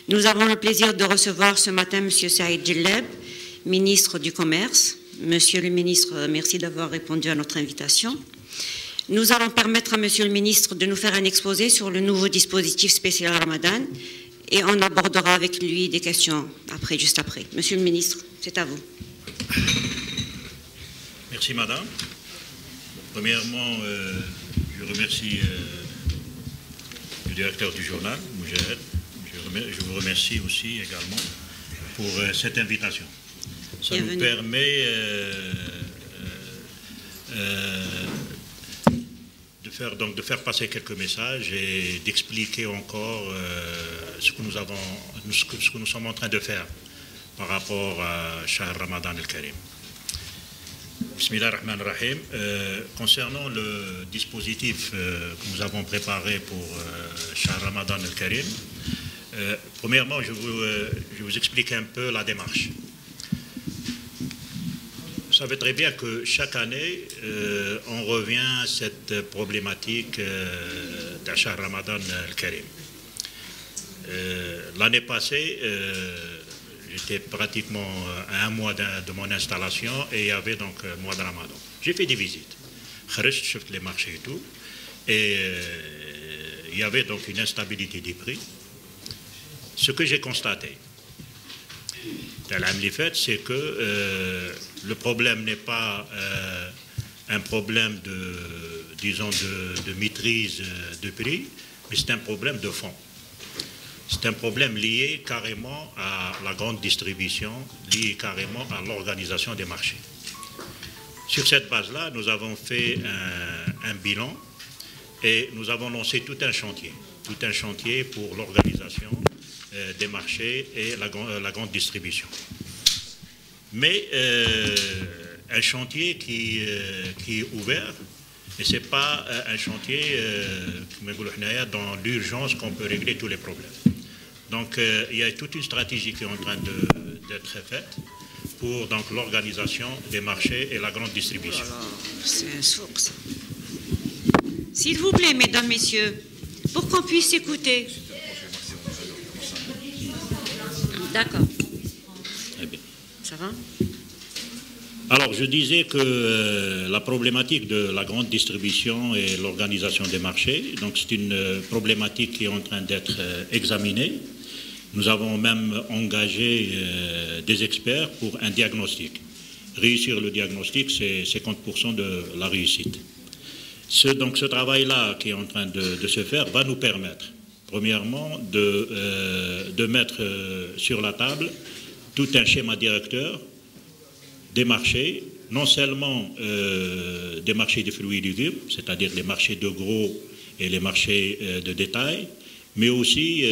Nous avons le plaisir de recevoir ce matin M. Saïd Djelleb, ministre du Commerce. Monsieur le ministre, merci d'avoir répondu à notre invitation. Nous allons permettre à Monsieur le ministre de nous faire un exposé sur le nouveau dispositif spécial Ramadan et on abordera avec lui des questions juste après. Monsieur le ministre, c'est à vous. Merci madame. Premièrement, je remercie le directeur du journal, Moujahid. Je vous remercie aussi également pour cette invitation. Ça nous permet de faire passer quelques messages et d'expliquer encore ce que nous sommes en train de faire par rapport à Shahr Ramadan al-Karim. Bismillah ar-Rahman ar-Rahim. Concernant le dispositif que nous avons préparé pour Shahr Ramadan al-Karim, premièrement, je vous explique un peu la démarche. Vous savez très bien que chaque année, on revient à cette problématique de Shahr Ramadan al-Karim. L'année passée, j'étais pratiquement à un mois de mon installation et il y avait donc le mois de Ramadan. J'ai fait des visites. J'ai vu les marchés et tout. Et il y avait donc une instabilité des prix. Ce que j'ai constaté, c'est que le problème n'est pas un problème de maîtrise de prix, mais c'est un problème de fond. C'est un problème lié carrément à la grande distribution, lié carrément à l'organisation des marchés. Sur cette base-là, nous avons fait un bilan et nous avons lancé tout un chantier pour l'organisation des marchés et la grande distribution. Mais un chantier qui est ouvert, et ce n'est pas un chantier dans l'urgence qu'on peut régler tous les problèmes. Donc il y a toute une stratégie qui est en train d'être faite pour l'organisation des marchés et la grande distribution. C'est un source. S'il vous plaît, mesdames, messieurs, pour qu'on puisse écouter. D'accord. Très bien. Ça va? Alors, je disais que la problématique de la grande distribution et l'organisation des marchés, donc c'est une problématique qui est en train d'être examinée. Nous avons même engagé des experts pour un diagnostic. Réussir le diagnostic, c'est 50% de la réussite. Donc, ce travail-là qui est en train de se faire va nous permettre, premièrement, de mettre sur la table tout un schéma directeur des marchés, non seulement des marchés de fruits et légumes, c'est-à-dire les marchés de gros et les marchés de détail, mais aussi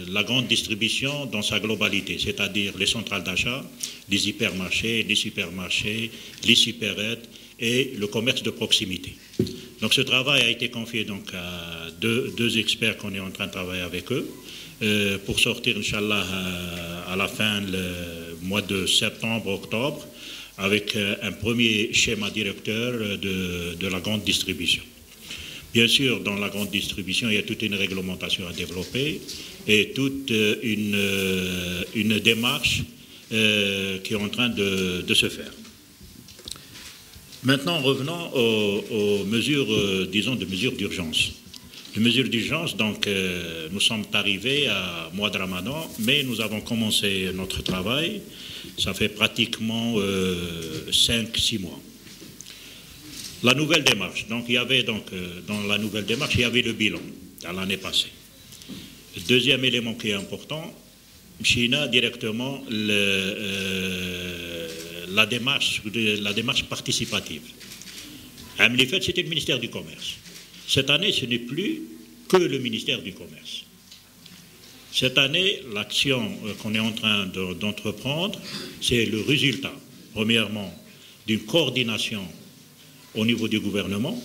la grande distribution dans sa globalité, c'est-à-dire les centrales d'achat, les hypermarchés, les supermarchés, les supérettes et le commerce de proximité. Donc ce travail a été confié donc, à deux experts qu'on est en train de travailler avec eux pour sortir, Inch'Allah, à la fin du mois de septembre-octobre, avec un premier schéma directeur de la grande distribution. Bien sûr, dans la grande distribution, il y a toute une réglementation à développer et toute une démarche qui est en train de se faire. Maintenant, revenons aux mesures, disons, de mesures d'urgence. Les mesures d'urgence, donc, nous sommes arrivés à mois de Ramadan, mais nous avons commencé notre travail, ça fait pratiquement 5-6 mois. La nouvelle démarche, donc il y avait dans la nouvelle démarche, il y avait le bilan à l'année passée. Le deuxième élément qui est important, China directement la démarche participative. Amlifet, c'était le ministère du Commerce. Cette année, ce n'est plus que le ministère du Commerce. Cette année, l'action qu'on est en train d'entreprendre, c'est le résultat, premièrement, d'une coordination au niveau du gouvernement,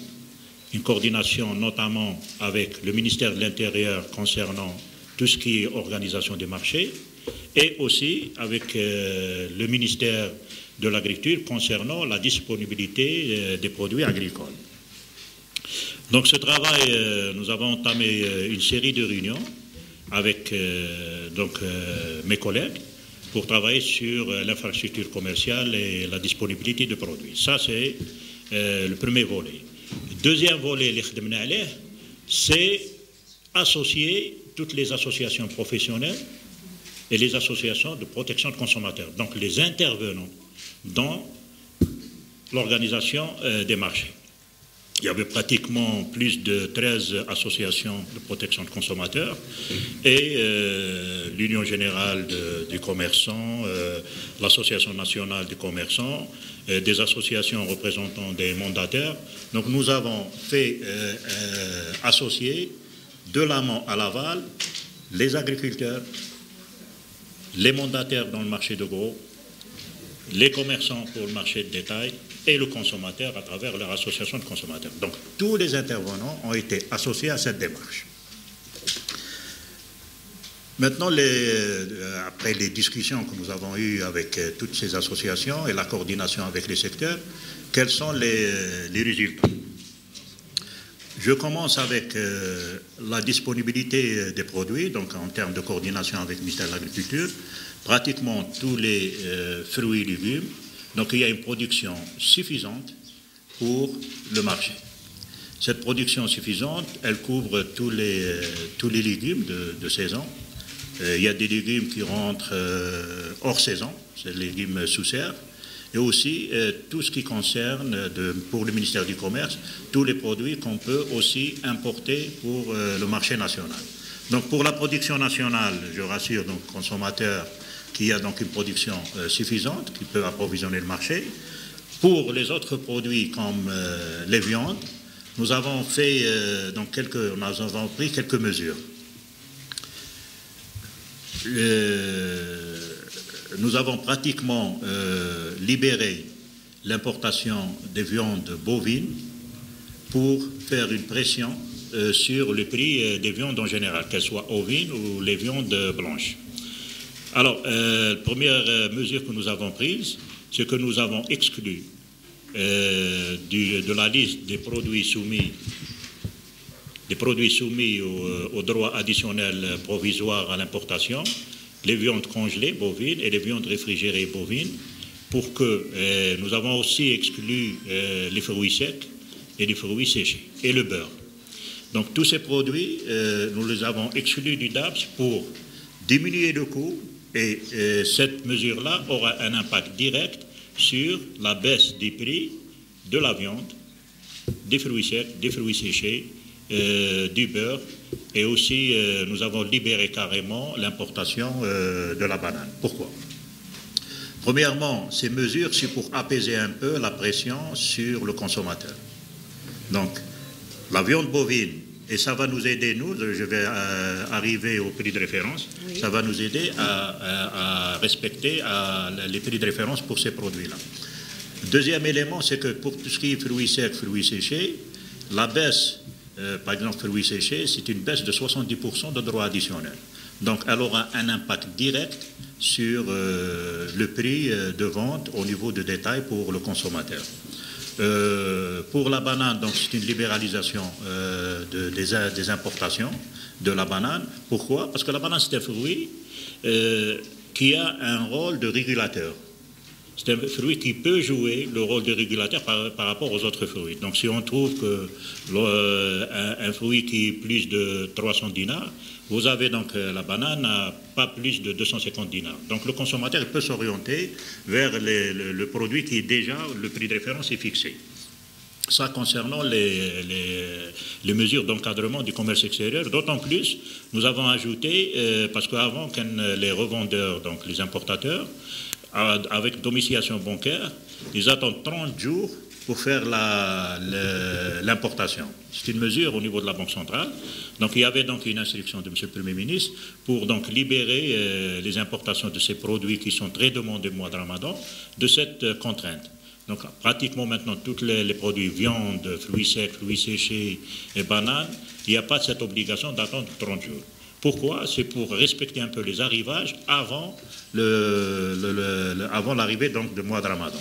une coordination notamment avec le ministère de l'Intérieur concernant tout ce qui est organisation des marchés, et aussi avec le ministère de l'Agriculture concernant la disponibilité des produits agricoles. Donc ce travail, nous avons entamé une série de réunions avec mes collègues pour travailler sur l'infrastructure commerciale et la disponibilité de produits. Ça, c'est le premier volet. Deuxième volet, c'est associer toutes les associations professionnelles et les associations de protection de consommateurs, donc les intervenants dans l'organisation des marchés. Il y avait pratiquement plus de 13 associations de protection de consommateurs et l'Union générale des commerçants, l'Association nationale des commerçants, des associations représentant des mandataires. Donc nous avons fait associer de l'amont à l'aval les agriculteurs, les mandataires dans le marché de gros, les commerçants pour le marché de détail et le consommateur à travers leur association de consommateurs. Donc tous les intervenants ont été associés à cette démarche. Maintenant, après les discussions que nous avons eues avec toutes ces associations et la coordination avec les secteurs, quels sont les résultats? Je commence avec la disponibilité des produits, donc en termes de coordination avec le ministère de l'Agriculture, pratiquement tous les fruits et légumes. Donc il y a une production suffisante pour le marché. Cette production suffisante, elle couvre tous les légumes de saison. Il y a des légumes qui rentrent hors saison, c'est les légumes sous serre. Et aussi tout ce qui concerne, pour le ministère du Commerce, tous les produits qu'on peut aussi importer pour le marché national. Donc pour la production nationale, je rassure donc consommateurs qu'il y a donc une production suffisante qui peut approvisionner le marché. Pour les autres produits comme les viandes, nous avons fait nous avons pris quelques mesures. Nous avons pratiquement libéré l'importation des viandes bovines pour faire une pression sur le prix des viandes en général, qu'elles soient ovines ou les viandes blanches. Alors, la première mesure que nous avons prise, c'est que nous avons exclu de la liste des produits soumis au droit additionnel provisoire à l'importation, les viandes congelées bovines et les viandes réfrigérées bovines, pour que nous avons aussi exclu les fruits secs et les fruits séchés et le beurre. Donc tous ces produits, nous les avons exclus du DAPS pour diminuer le coût et cette mesure-là aura un impact direct sur la baisse des prix de la viande, des fruits secs, des fruits séchés, du beurre et aussi nous avons libéré carrément l'importation de la banane. Pourquoi? Premièrement, ces mesures, c'est pour apaiser un peu la pression sur le consommateur. Donc, la viande bovine, et ça va nous aider, nous, je vais arriver au prix de référence, oui. Ça va nous aider à respecter les prix de référence pour ces produits-là. Deuxième élément, c'est que pour tout ce qui est fruits secs, fruits séchés, la baisse, par exemple, fruits séchés, c'est une baisse de 70% de droits additionnels. Donc, elle aura un impact direct sur le prix de vente au niveau de détail pour le consommateur. Pour la banane, donc c'est une libéralisation des importations de la banane. Pourquoi? Parce que la banane, c'est un fruit qui a un rôle de régulateur. C'est un fruit qui peut jouer le rôle de régulateur par rapport aux autres fruits. Donc si on trouve un fruit qui est plus de 300 dinars, vous avez donc la banane à pas plus de 250 dinars. Donc le consommateur peut s'orienter vers le produit qui est déjà, le prix de référence est fixé. Ça concernant les mesures d'encadrement du commerce extérieur, d'autant plus, nous avons ajouté, parce qu'avant, les revendeurs, donc les importateurs, avec domiciliation bancaire, ils attendent 30 jours pour faire l'importation. C'est une mesure au niveau de la Banque centrale. Donc il y avait donc une instruction de M. le Premier ministre pour donc libérer les importations de ces produits qui sont très demandés au mois de Ramadan de cette contrainte. Donc pratiquement maintenant tous les produits viande, fruits secs, fruits séchés et bananes, il n'y a pas cette obligation d'attendre 30 jours. Pourquoi? C'est pour respecter un peu les arrivages avant l'arrivée donc du mois de Ramadan.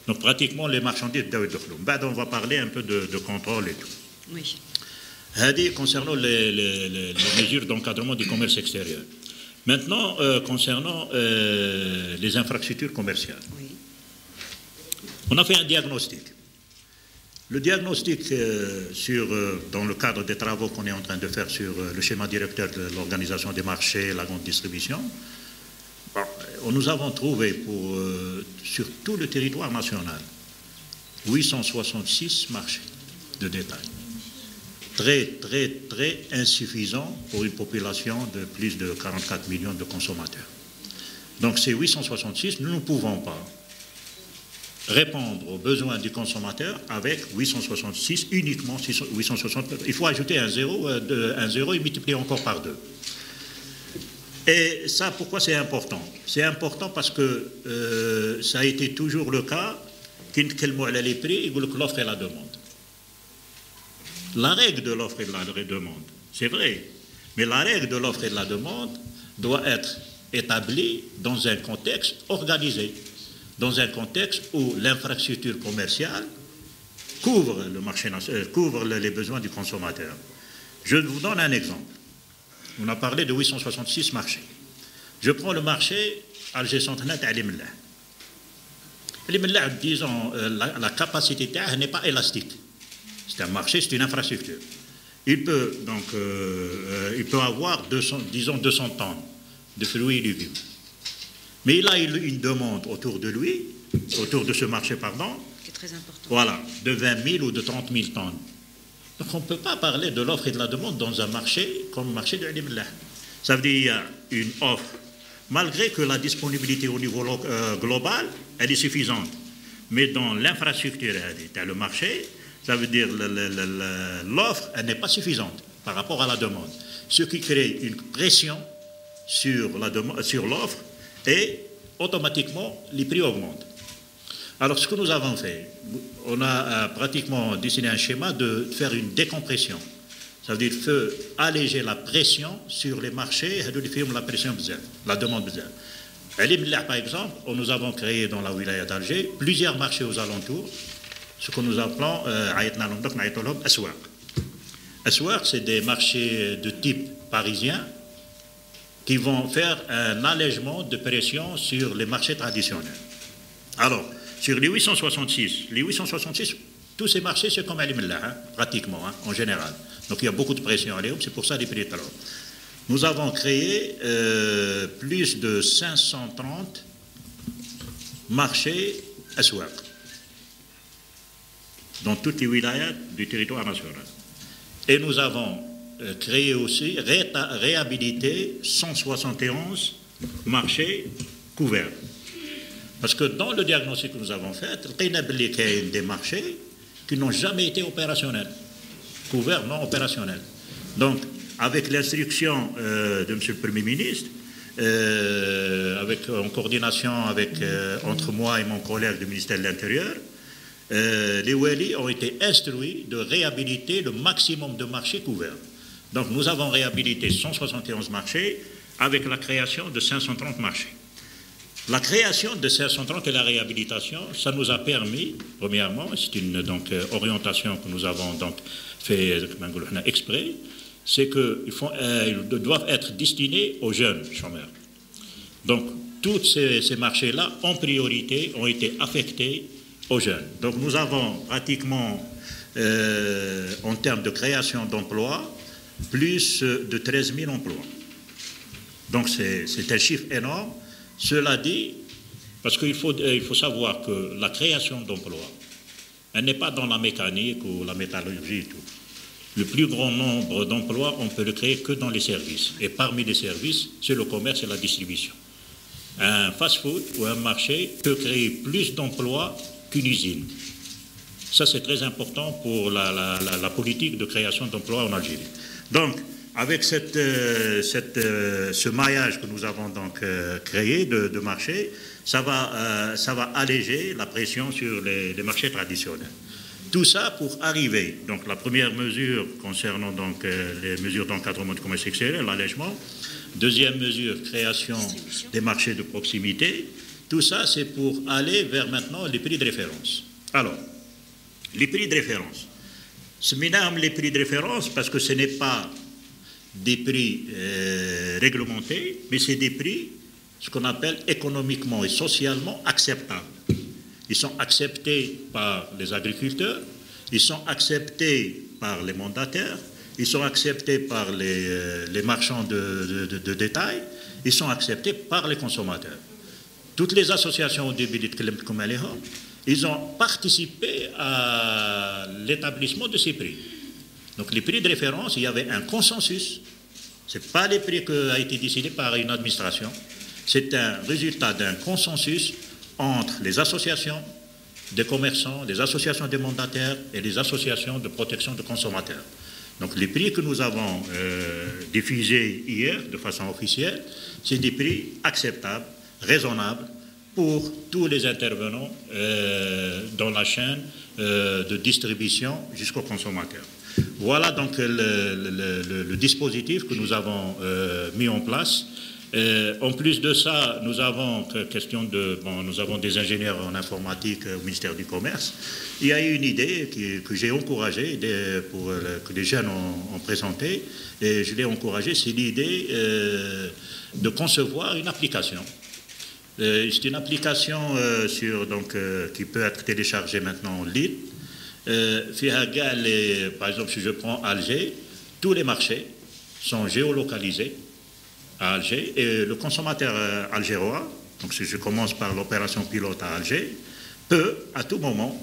Donc pratiquement les marchandises doivent être on va parler un peu de contrôle et tout. Oui. Concernant les mesures d'encadrement du commerce extérieur. Maintenant, concernant les infrastructures commerciales, Oui. on a fait un diagnostic. Le diagnostic dans le cadre des travaux qu'on est en train de faire sur le schéma directeur de l'organisation des marchés, la grande distribution, nous avons trouvé sur tout le territoire national 866 marchés de détail. Très, très, très insuffisant pour une population de plus de 44 millions de consommateurs. Donc ces 866, nous ne pouvons pas répondre aux besoins du consommateur avec 866, uniquement 860. Il faut ajouter un zéro et multiplier encore par 2. Et ça, pourquoi c'est important? C'est important parce que ça a été toujours le cas, qu'il y a les prix, l'offre et la demande. La règle de l'offre et de la demande, c'est vrai, mais la règle de l'offre et de la demande doit être établie dans un contexte organisé, dans un contexte où l'infrastructure commerciale couvre le marché, couvre les besoins du consommateur. Je vous donne un exemple. On a parlé de 866 marchés. Je prends le marché Alger Centenaire à Limellah. Limellah, disons, la capacité n'est pas élastique. C'est un marché, c'est une infrastructure. Il peut avoir 200 tonnes de fruits et légumes. Mais il a une demande autour de lui, autour de ce marché, pardon, Qui est très important. voilà, de 20 000 ou de 30 000 tonnes. Donc on ne peut pas parler de l'offre et de la demande dans un marché comme le marché de Limellah. Ça veut dire qu'il y a une offre, malgré que la disponibilité au niveau global, elle est suffisante. Mais dans l'infrastructure, le marché, ça veut dire l'offre, elle n'est pas suffisante par rapport à la demande. Ce qui crée une pression sur l'offre et automatiquement les prix augmentent. Alors ce que nous avons fait, on a pratiquement dessiné un schéma de faire une décompression. Ça veut dire alléger la pression sur les marchés, la pression, la demande. À Limellah, par exemple, nous avons créé dans la wilaya d'Alger plusieurs marchés aux alentours, ce que nous appelons Aswaq. Aswaq, c'est des marchés de type parisien qui vont faire un allègement de pression sur les marchés traditionnels. Alors, sur les 866, tous ces marchés, c'est comme à Limellah, pratiquement, en général. Donc il y a beaucoup de pression à Léum, c'est pour ça les prix trop. Nous avons créé plus de 530 marchés Aswaq dans toutes les wilayas du territoire national. Et nous avons créé aussi, réhabilité 171 marchés couverts. Parce que dans le diagnostic que nous avons fait, il y a des marchés qui n'ont jamais été opérationnels, couverts non opérationnels. Donc, avec l'instruction de M. le Premier ministre, en coordination entre moi et mon collègue du ministère de l'Intérieur, les Wali ont été instruits de réhabiliter le maximum de marchés couverts. Donc nous avons réhabilité 171 marchés avec la création de 530 marchés. La création de 530 et la réhabilitation, ça nous a permis, premièrement, c'est une orientation que nous avons fait exprès, c'est qu'ils doivent être destinés aux jeunes chômeurs. Donc tous ces marchés-là, en priorité, ont été affectés aux jeunes. Donc nous avons pratiquement, en termes de création d'emplois, plus de 13 000 emplois. Donc c'est un chiffre énorme. Cela dit, parce qu'il faut savoir que la création d'emplois, elle n'est pas dans la mécanique ou la métallurgie et tout. Le plus grand nombre d'emplois, on peut le créer que dans les services. Et parmi les services, c'est le commerce et la distribution. Un fast-food ou un marché peut créer plus d'emplois qu'une usine. Ça, c'est très important pour la politique de création d'emplois en Algérie. Donc, avec ce maillage que nous avons créé de marché, ça va alléger la pression sur les marchés traditionnels. Tout ça pour arriver, donc la première mesure concernant les mesures d'encadrement du commerce extérieur, l'allègement. Deuxième mesure, création des marchés de proximité. Tout ça, c'est pour aller vers maintenant les prix de référence. Alors, les prix de référence. Ce minimum, les prix de référence, parce que ce n'est pas des prix réglementés, mais c'est des prix, ce qu'on appelle économiquement et socialement acceptables. Ils sont acceptés par les agriculteurs, ils sont acceptés par les mandataires, ils sont acceptés par les marchands de détail, ils sont acceptés par les consommateurs. Toutes les associations au début de ils ont participé à l'établissement de ces prix. Donc les prix de référence, il y avait un consensus. Ce n'est pas les prix qui ont été décidés par une administration. C'est un résultat d'un consensus entre les associations des commerçants, les associations des mandataires et les associations de protection des consommateurs. Donc les prix que nous avons diffusés hier de façon officielle, c'est des prix acceptables, raisonnables pour tous les intervenants dans la chaîne de distribution jusqu'au consommateur. Voilà donc le dispositif que nous avons mis en place. En plus de ça, nous avons nous avons des ingénieurs en informatique au ministère du Commerce. Il y a eu une idée que j'ai encouragée, que les jeunes ont présentée, et je l'ai encouragée, c'est l'idée de concevoir une application. C'est une application qui peut être téléchargée maintenant en ligne. Par exemple, si je prends Alger, tous les marchés sont géolocalisés à Alger, et le consommateur algérois, donc si je commence par l'opération pilote à Alger, peut à tout moment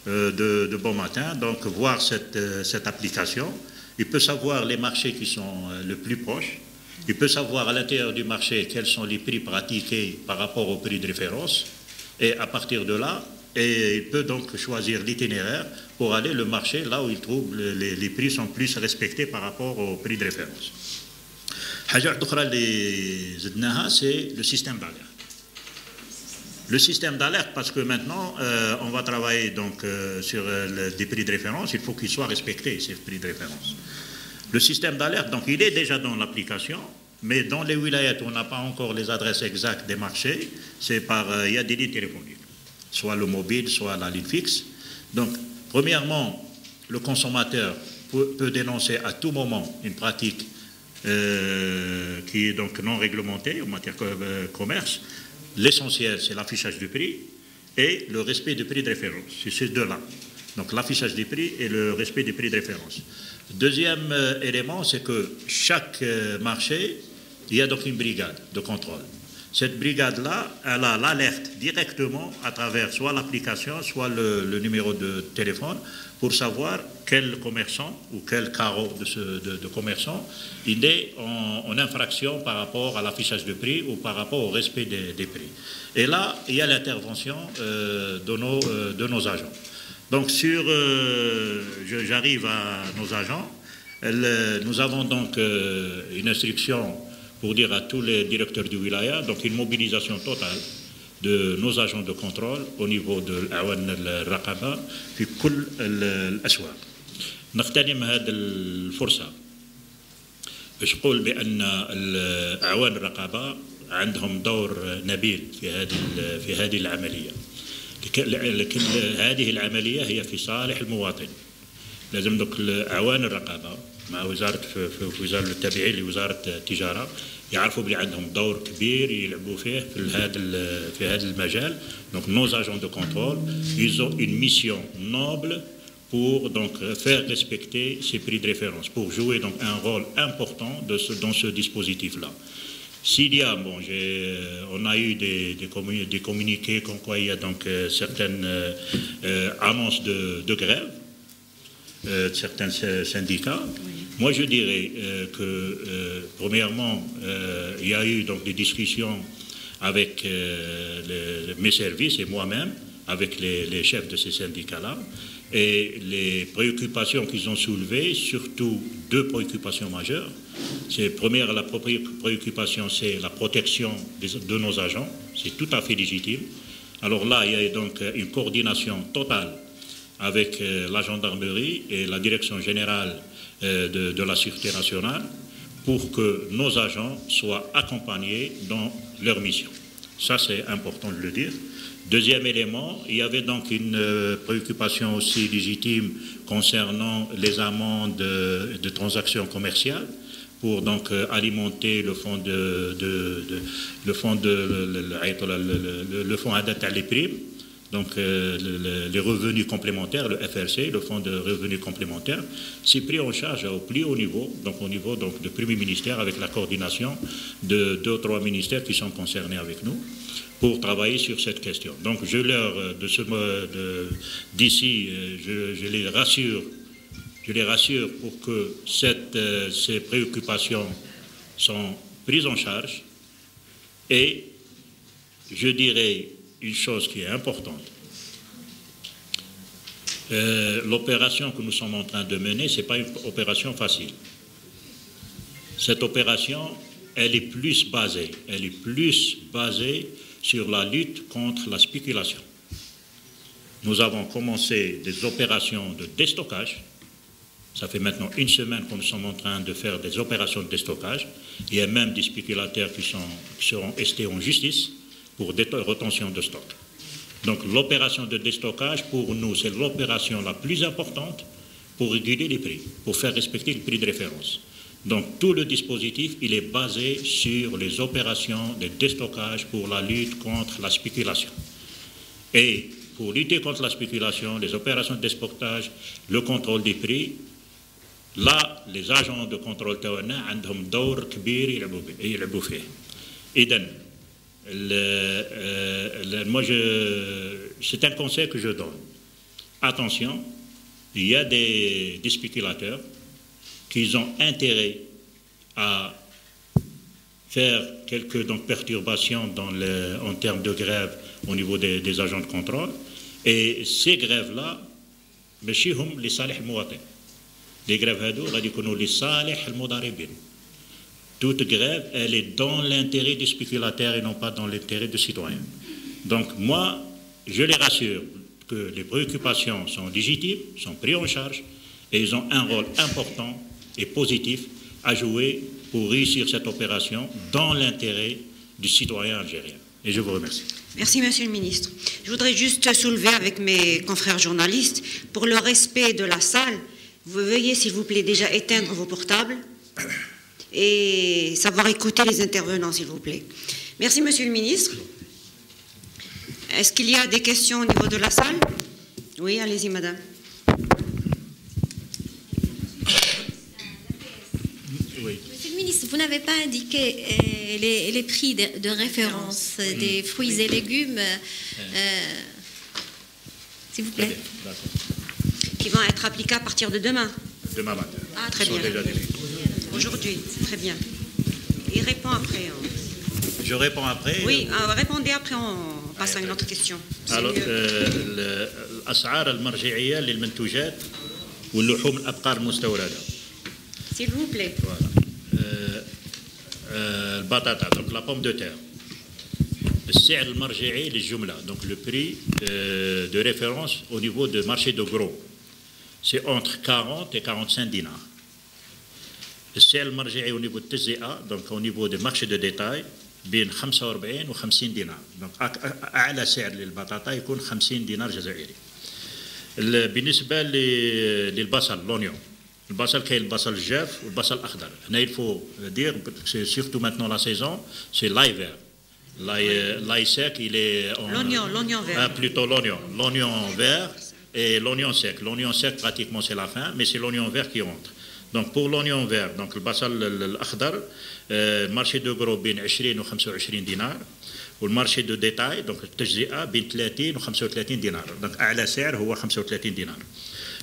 de bon matin donc voir cette application. Il peut savoir les marchés qui sont le plus proches, il peut savoir à l'intérieur du marché quels sont les prix pratiqués par rapport au prix de référence, et à partir de là, il peut donc choisir l'itinéraire pour aller le marché là où il trouve les prix sont plus respectés par rapport au prix de référence. حاجة أخرى اللي زدناها c'est le système d'alerte. Le système d'alerte, parce que maintenant on va travailler donc sur des prix de référence, il faut qu'ils soient respectés ces prix de référence. Le système d'alerte, donc il est déjà dans l'application, mais dans les wilayats où on n'a pas encore les adresses exactes des marchés, il y a des lignes téléphoniques, soit le mobile, soit la ligne fixe. Donc premièrement, le consommateur peut dénoncer à tout moment une pratique qui est donc non réglementé en matière de commerce. L'essentiel, c'est l'affichage du prix et le respect du prix de référence. C'est ces deux-là. Donc l'affichage du prix et le respect du prix de référence. Deuxième élément, c'est que chaque marché, il y a donc une brigade de contrôle. Cette brigade-là, elle a l'alerte directement à travers soit l'application, soit le numéro de téléphone, pour savoir quel commerçant ou quel carreau de commerçant il est en infraction par rapport à l'affichage de prix ou par rapport au respect des prix. Et là, il y a l'intervention de nos agents. Donc j'arrive à nos agents. Nous avons donc une instruction pour dire à tous les directeurs du wilaya, donc une mobilisation totale de nos agents de contrôle au niveau de l'Awan al-Raqaba في كل الأسواق. نغتنم هذه الفرصة باش نقول بأن أعوان الرقابة عندهم دور نبيل في هذه العملية. لكن هذه العملية هي في صالح المواطن. لازم دوك أعوان الرقابة مع وزارة التابعين لوزارة التجارة يعرفوا بلي عندهم دور كبير يلعبوا فيه في هذا المجال. Donc nos agents de contrôle, ils ont une mission noble pour donc faire respecter ces prix de référence, pour jouer donc un rôle important dans ce dispositif-là. S'il y a, on a eu des communiqués comme quoi il y a donc certaines annonces de grève de certains syndicats. Moi, je dirais que, premièrement, il y a eu donc des discussions avec mes services et moi-même, avec les chefs de ces syndicats-là, et les préoccupations qu'ils ont soulevées, surtout deux préoccupations majeures. La première préoccupation, c'est la protection de nos agents, c'est tout à fait légitime. Alors là, il y a donc une coordination totale avec la gendarmerie et la direction générale de la Sûreté nationale pour que nos agents soient accompagnés dans leur mission. Ça, c'est important de le dire. Deuxième élément, il y avait donc une préoccupation aussi légitime concernant les amendes de transactions commerciales, pour donc alimenter le fonds adapté à les primes, donc les revenus complémentaires, le FRC, le fonds de revenus complémentaires, c'est pris en charge au plus haut niveau, donc au niveau donc du Premier ministère avec la coordination de 2 ou 3 ministères qui sont concernés avec nous pour travailler sur cette question. Donc je leur, d'ici, je les rassure pour que ces préoccupations sont prises en charge. Et je dirais une chose qui est importante. L'opération que nous sommes en train de mener, ce n'est pas une opération facile. Cette opération, elle est plus basée sur la lutte contre la spéculation. Nous avons commencé des opérations de déstockage. Ça fait maintenant 1 semaine que nous sommes en train de faire des opérations de déstockage. Il y a même des spéculateurs qui seront estés en justice pour des retentions de stock. Donc l'opération de déstockage, pour nous, c'est l'opération la plus importante pour réguler les prix, pour faire respecter le prix de référence. Donc tout le dispositif, il est basé sur les opérations de déstockage pour la lutte contre la spéculation. Et pour lutter contre la spéculation, les opérations de déstockage, le contrôle des prix, là, les agents de contrôle tawana ont un دور كبير يلعبوا فيه. إذن c'est un conseil que je donne. Attention, il y a des spéculateurs qui ont intérêt à faire quelques perturbations en termes de grève au niveau des agents de contrôle. Et ces grèves-là, ماشيهم لصالح المواطن. Les grèves هادو غادي يكونوا لصالح المضاربين. Toute grève, elle est dans l'intérêt des spéculateurs et non pas dans l'intérêt des citoyens. Donc moi, je les rassure que les préoccupations sont légitimes, sont prises en charge et ils ont un rôle important et positif à jouer pour réussir cette opération dans l'intérêt du citoyen algérien. Et je vous remercie. Merci, Monsieur le Ministre. Je voudrais juste soulever avec mes confrères journalistes, pour le respect de la salle, vous veuillez s'il vous plaît déjà éteindre vos portables et savoir écouter les intervenants, s'il vous plaît. Merci, Monsieur le Ministre. Est-ce qu'il y a des questions au niveau de la salle? Oui, allez-y, Madame. Oui. Monsieur le Ministre, vous n'avez pas indiqué les prix de référence des fruits et légumes, s'il vous plaît. Qui vont être appliqués à partir de demain. Demain matin. Ah, très bien. Aujourd'hui, très bien. Il répond après. Je réponds après. Oui, répondez après, on passe à une autre question. Alors, الأسعار المرجعية للمنتوجات واللحوم الأبقار المستوردة. S'il vous plaît. Voilà. البطاطا, donc la pomme de terre. السعر المرجعي للجملة, donc le prix de référence au niveau du marché de gros, c'est entre 40 et 45 dinars. السعر المرجعي au niveau de التجزئة, donc au niveau du marché de détail, بين 45 و 50 دينار. دونك اعلى سعر للبطاطا يكون 50 دينار جزائري. بالنسبه للبصل لونيون, البصل كاين البصل الجاف والبصل الاخضر. هنا يلفو دير سيرتو ماتنون لا سيزون سي لاي فير. لاي سيك il est l'oignon vert. Plutôt l'oignon vert et l'oignon sec. L'oignon sec pratiquement c'est la fin, mais c'est l'oignon vert qui entre. Donc pour l'oignon vert, donc البصل الاخضر, marché de gros بين 20 و 25 دينار, والمارشي دو ديتاي دونك التجزئه بين 30 و 35 دينار. دونك اعلى سعر هو 35 دينار.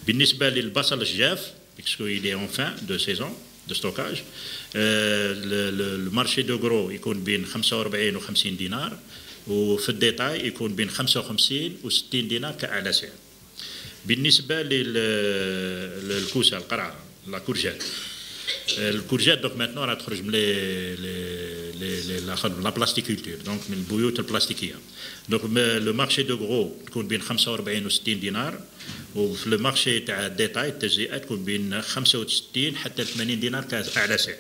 بالنسبه للبصل الجاف باسكو il est en fin de saison de stockage, المارشي دو غرو يكون بين 45 و 50 دينار, وفي الديتاي يكون بين 55 و 60 دينار كاعلى سعر. بالنسبه للكوسه القرعه لا كورجيت, الكورجيت دونك maintenant راه تخرج من لا بلاستيكولتور, دونك من البيوت البلاستيكيه. دونك لو مارشي دو غرو تكون بين 45 و 60 دينار, وفي لو مارشي تاع الديتاي التجزئه تكون بين 65 حتى 80 دينار كاعلى سعر.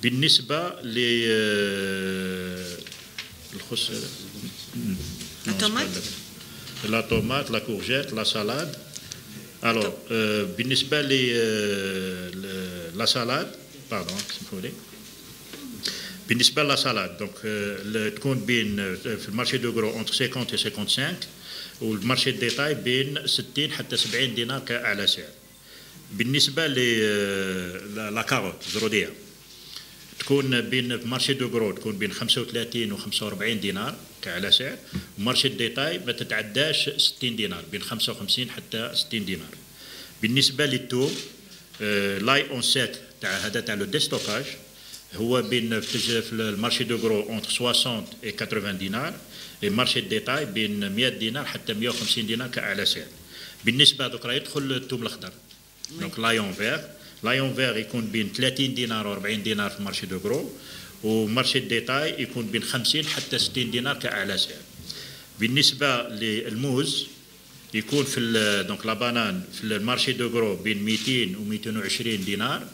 بالنسبه ل الخس الطوماط, لا طوماط, لا كورجيت, لا سالاد. Alors, بالنسبة لا سالاد باردون سمحوا لي. بالنسبه للصالات دونك تكون بين في المارشي دو غرو entre 50 et 55 والمارشي ديتاي بين 60 حتى 70 دينار كاعلى سعر. بالنسبه لا كاروت زروديه تكون بين في مارشي دو غرو تكون بين 35 و 45 دينار كاعلى سعر، ومارشي ديتاي ما تتعداش 60 دينار بين 55 حتى 60 دينار. بالنسبه للثوم لاي اون سيك تاع هذا تاع لو ديستوكاج هو بين في المارشي دو غرو entre 60 et 80 دينار، المارشي ديتاي بين 100 دينار حتى 150 دينار كاعلى سعر. بالنسبه دوك راه يدخل الثوم الاخضر دونك لايون فير، لايون فير يكون بين 30 دينار و 40 دينار في المارشي دو غرو، ومارشي ديتاي يكون بين 50 حتى 60 دينار كاعلى سعر. بالنسبه للموز يكون في دونك لا بانان في المارشي دو غرو بين 200 و 220 دينار،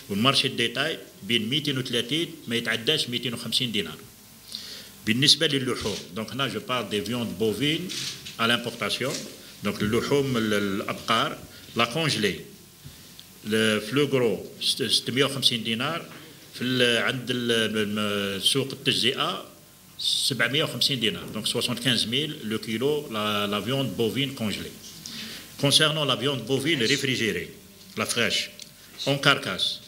والمارشي ديتاي بين 230 ما يتعداش 250 دينار. بالنسبه للحوم دونك هنا جو بارل دي فيوند بوفين à l'importation دونك اللحوم الابقار لا كونجلي في لو غرو 650 دينار، في عند سوق التجزئه 750 دينار دونك 75000 le kilo la viande bovine congelée. Concernant la viande bovine réfrigérée la fraîche en carcasse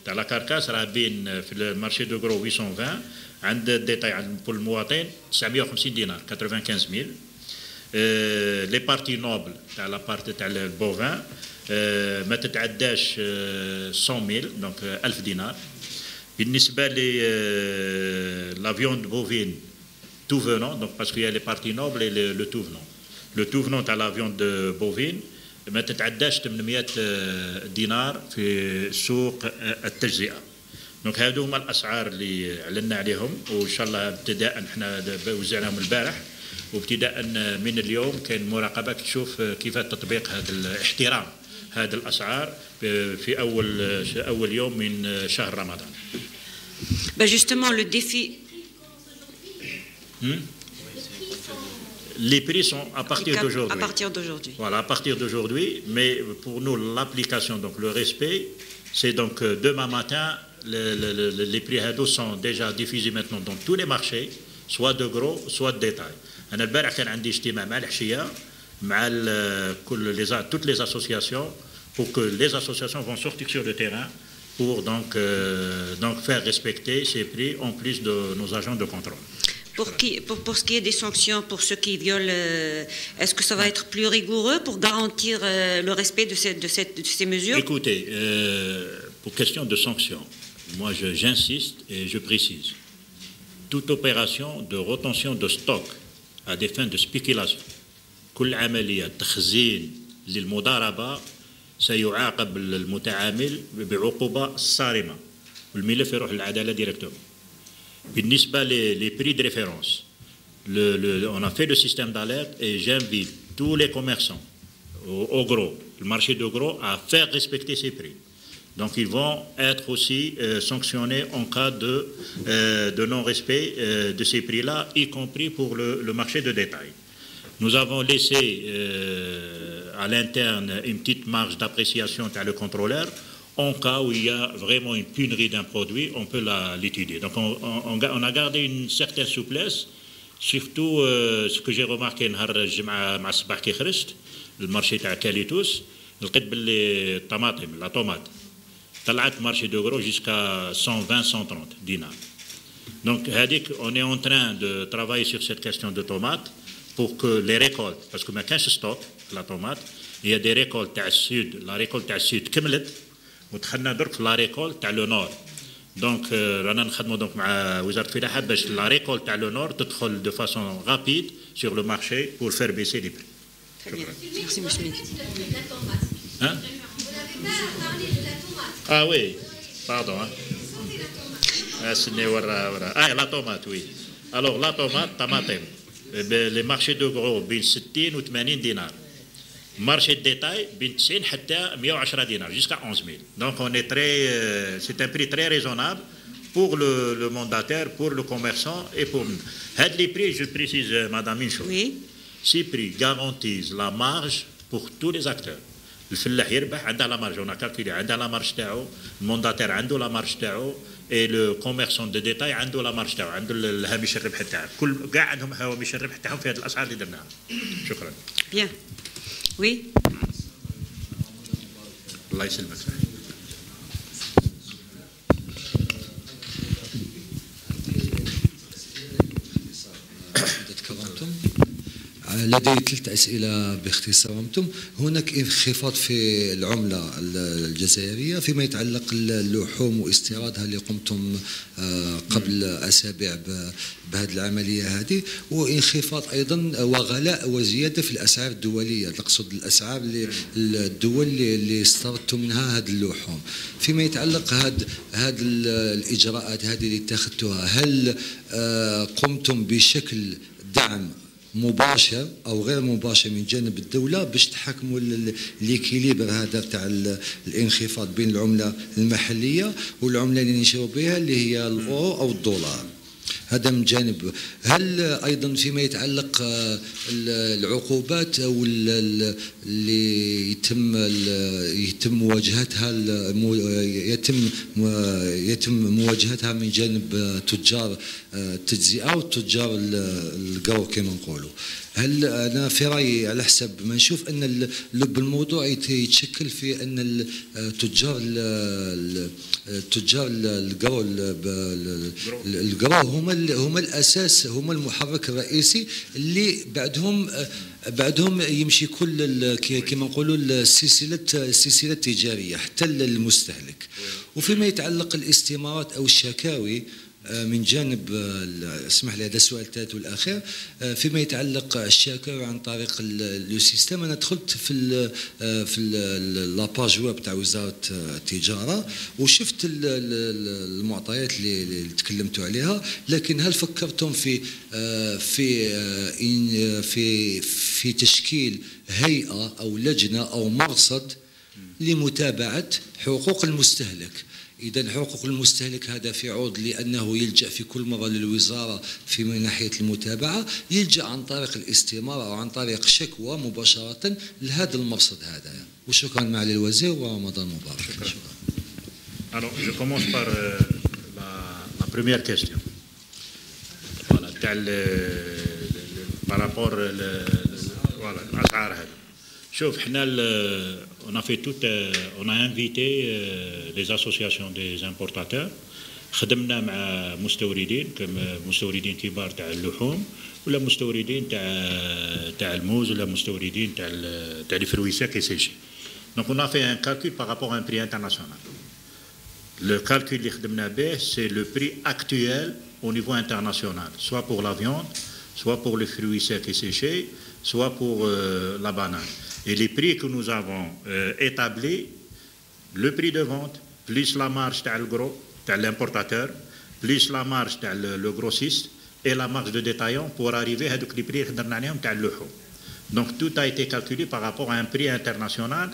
تاع لا كاركاس راه بين في المارشي دو غرو 820 عند الديتاي عند المواطن 950 دينار 95000. لي بارتي نوبل تاع لا بارتي تاع البوفان ما تتعداش 100000 دونك 1000 دينار. بالنسبه ل لا فيوند بوفين tout venant donc parce qu'il y a les parties nobles et le tout venant. Le tout venant تاع لا فيوند بوفين ما تتعداش 800 دينار في سوق التجزئه. دونك هادو هما الاسعار اللي علنا عليهم، وان شاء الله ابتداء احنا وزعناهم البارح، وابتداء من اليوم كاين مراقبه تشوف كيف تطبيق هذا الاحترام هذه الاسعار في اول يوم من شهر رمضان. Justement le défi Les prix sont à partir d'aujourd'hui. À partir d'aujourd'hui. Voilà, à partir d'aujourd'hui. Mais pour nous, l'application, donc le respect, c'est donc demain matin, les prix sont déjà diffusés maintenant dans tous les marchés, soit de gros, soit de détail. أنا البارح كان عندي اجتماع مع الحشية مع toutes les associations pour que les associations vont sortir sur le terrain pour donc faire respecter ces prix en plus de nos agents de contrôle. Pour ce qui est des sanctions pour ceux qui violent, est-ce que ça va être plus rigoureux pour garantir le respect de ces mesures? Écoutez, pour question de sanctions, moi j'insiste et je précise, toute opération de retention de stock à des fins de spéculation, كل عملية تخزين للمضاربة سيعاقب المتعامل بعقوبة صارمة، والملف يروح للعدالة ديريكتوم. بالنسبة les prix de référence, on a fait le système d'alerte et j'invite tous les commerçants au gros, le marché de gros, à faire respecter ces prix. Donc ils vont être aussi sanctionnés en cas de non-respect de ces prix-là, y compris pour le marché de détail. Nous avons laissé à l'interne une petite marge d'appréciation par le contrôleur. En cas où il y a vraiment une pénurie d'un produit, on peut l'étudier. Donc on a gardé une certaine souplesse, surtout ce que j'ai remarqué le marché de Calitus, la tomate. طلعت marché de gros jusqu'à 120-130 dinars. Donc on est en train de travailler sur cette question de tomates pour que les récoltes, parce que ما كانش stock la tomate, il y a des récoltes تاع السود، la récolte تاع السود كملت ودخلنا درك في la récolte تاع le nord. Donc رانا نخدموا donc مع وزارة الفلاحة باش la récolte تاع le nord تدخل de façon rapide sur le marché pour faire baisser les prix. Très bien. Merci monsieur. Hein? Ah oui, pardon. La tomate, oui. Alors la tomate, tamatem. Les marchés de gros, 60 ou 80 dinars. Marché de détail, 90 حتى 110 dinars, jusqu'à 11000. Donc c'est un prix très raisonnable pour le mandataire, pour le commerçant et pour nous. Les prix, je précise, Madame Minchou. Oui. Ces prix garantissent la marge pour tous les acteurs. الفلاح يربح عندها لا مارج اون كالكولي عندها لا مارج تاعو المونداتير عنده لا مارج تاعو اي لو كوميرسون دو ديتاي عنده لا مارج تاعو عنده الهامش الربح تاعو كل كاع عندهم هوامش الربح تاعهم في هذه الاسعار اللي درناها شكرا بيان وي الله يسلمك لدي 3 أسئلة باختصار. هناك انخفاض في العملة الجزائرية فيما يتعلق اللحوم واستيرادها اللي قمتم قبل أسابيع بهذه العملية هذه، وانخفاض أيضا وغلاء وزيادة في الأسعار الدولية، تقصد الأسعار الدول اللي استوردتم منها هذه اللحوم. فيما يتعلق هذه الإجراءات هذه اللي اتخذتوها، هل قمتم بشكل دعم مباشر او غير مباشر من جانب الدوله باش تحكموا ليكيليبر هذا تاع الانخفاض بين العمله المحليه والعمله اللي نشروا بها اللي هي الاورو او الدولار؟ هذا من جانب. هل ايضا فيما يتعلق العقوبات او اللي يتم مواجهتها يتم مواجهتها من جانب تجار التجزئه وتجار القرو كما نقولوا، هل انا في رايي على حسب ما نشوف ان لب الموضوع يتشكل في ان تجار القرو هم الاساس، هم المحرك الرئيسي اللي بعدهم يمشي كل كما نقولوا السلسله التجاريه حتى المستهلك. وفيما يتعلق الاستمارات او الشكاوي من جانب، اسمح لي هذا السؤال الثالث والاخير، فيما يتعلق الشكاوى عن طريق لو سيستم، انا دخلت في لاباج ويب تاع وزاره التجاره وشفت المعطيات اللي تكلمتوا عليها، لكن هل فكرتم في تشكيل هيئه او لجنه او مرصد لمتابعه حقوق المستهلك؟ إذا حقوق المستهلك هذا في عوض لأنه يلجأ في كل مرة للوزارة في ناحية المتابعة، يلجأ عن طريق الاستمارة أو عن طريق شكوى مباشرة لهذا المرصد هذا. وشكرا معالي الوزير ورمضان مبارك. شكرا. Alors, je commence par la première question. Voilà, par rapport voilà, الأسعار هذه. شوف احنا on a invité les associations des importateurs، خدمنا مع مستوردين مستوردين كبار تاع اللحوم ولا مستوردين تاع الموز ولا مستوردين تاع les fruits secs et séchés. Donc on a fait un calcul par rapport à un prix international. Le calcul اللي خدمنا به c'est le prix actuel au niveau international, soit pour la viande, soit pour les fruits secs et séchés, soit pour la banane. Et les prix que nous avons établis, le prix de vente, plus la marge de l'importateur, plus la marge de le grossiste et la marge de détaillant pour arriver à les prix de. Donc tout a été calculé par rapport à un prix international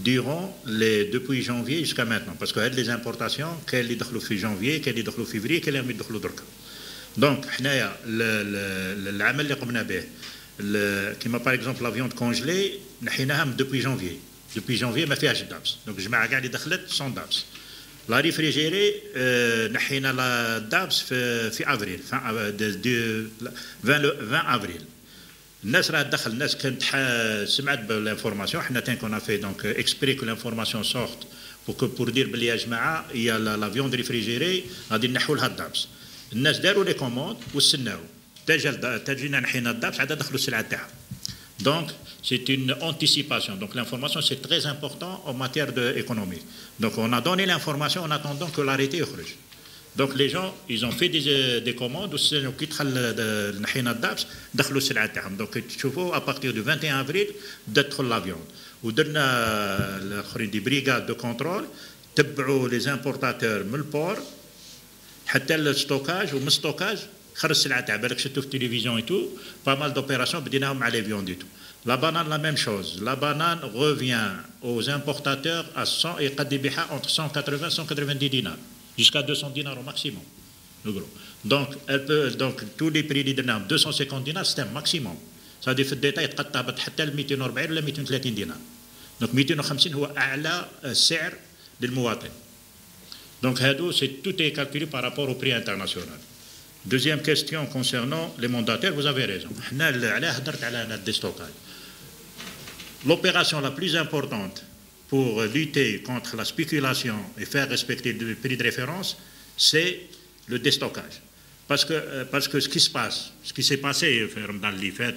depuis janvier jusqu'à maintenant. Parce que les importations, quelles sont en janvier, quelles sont en février, quelles sont en درك. Donc, العمل اللي قمنا به كما باغ اكزومبل لا فيوند كونجلي نحيناها depuis janvier. Depuis janvier ما فيهاش الدابس، دونك الجماعه كاع اللي دخلت سون دابس. لا ريفريجيري نحينا لا دابس في افريل 20 افريل. الناس راه دخل، الناس كانت سمعت بالانفورماسيون، حنا تان كون في دونك اكسبري كو لانفورماسيون سورت بور دير بلي يا جماعه هي لا فيوند ريفريجيري غادي نحوا لها الدابس. الناس داروا لي كوموند واستناو تجينا نحينا الدابس عاد دخلوا السلعه تاعهم. Donc c'est une anticipation. Donc l'information c'est très important en matière d'économie. Donc on a donné l'information en attendant que l'arrêté يخرج. Donc les gens ils ont fait des commandes واستناو كي دخل نحينا الدابس دخلوا السلعه تاعهم. Donc تشوفوا à partir du 21 avril بدات تدخل لا فيوند، ودرنا الاخرين دي بريغاد دو كونترول تبعوا لي زامبورتاتور من البور حتى الستوكاج ومن الستوكاج خرج السلعه تاع بالك شفتوا في التلفزيون اي تو با مال دوبيراسيون بديناهم مع لي فيوند اي تو. لا بانان لا ميم شوز، لا بانان ريفيان aux importateurs à 100 يقد يبيعها entre 180 190 دينار jusqu'à 200 dinars au maximum le gros. Donc elle peut donc tous les prix اللي درناهم 250 دينار c'est un maximum. Ça dit في الديتاي تقد تهبط حتى ل 240 ولا 230 دينار. دونك 250 هو اعلى سعر للمواطن. دونك هادو سي tout est calculé par rapport au prix international. Deuxième question concernant les mandataires, vous avez raison. حنا علاه هضرت على هذا الديستوكاج. L'opération la plus importante pour lutter contre la spéculation et faire respecter le prix de référence, c'est le déstockage. Parce que ce qui se passe, ce qui s'est passé dans l'IFET,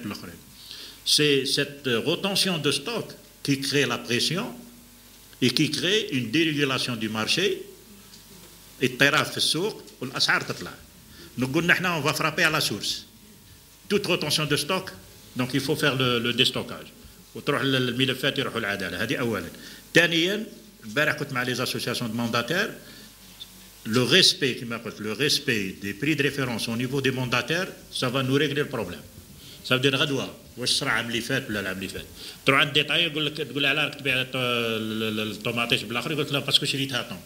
c'est cette retention de stock qui crée la pression et qui crée une dérégulation du marché et اضطراب في السوق والاسعار تطلع. Nous قلنا احنا on va frapper à la source. Toute retention de stock, donc il faut faire le déstockage. وتروح الملفات يروحوا العداله، هذه اولا. ثانيا البارح كنت مع les associations de mandataires. Le respect, le respect des prix de référence au niveau des mandataires, ça va nous régler le problème. Ça veut dire غدوه واش صرا العام اللي فات ولا العام اللي فات تروح عند ديطاي يقول لك تقول على راك تبيع الطوماطيش بالاخر يقول لك لا باسكو شريتها طون.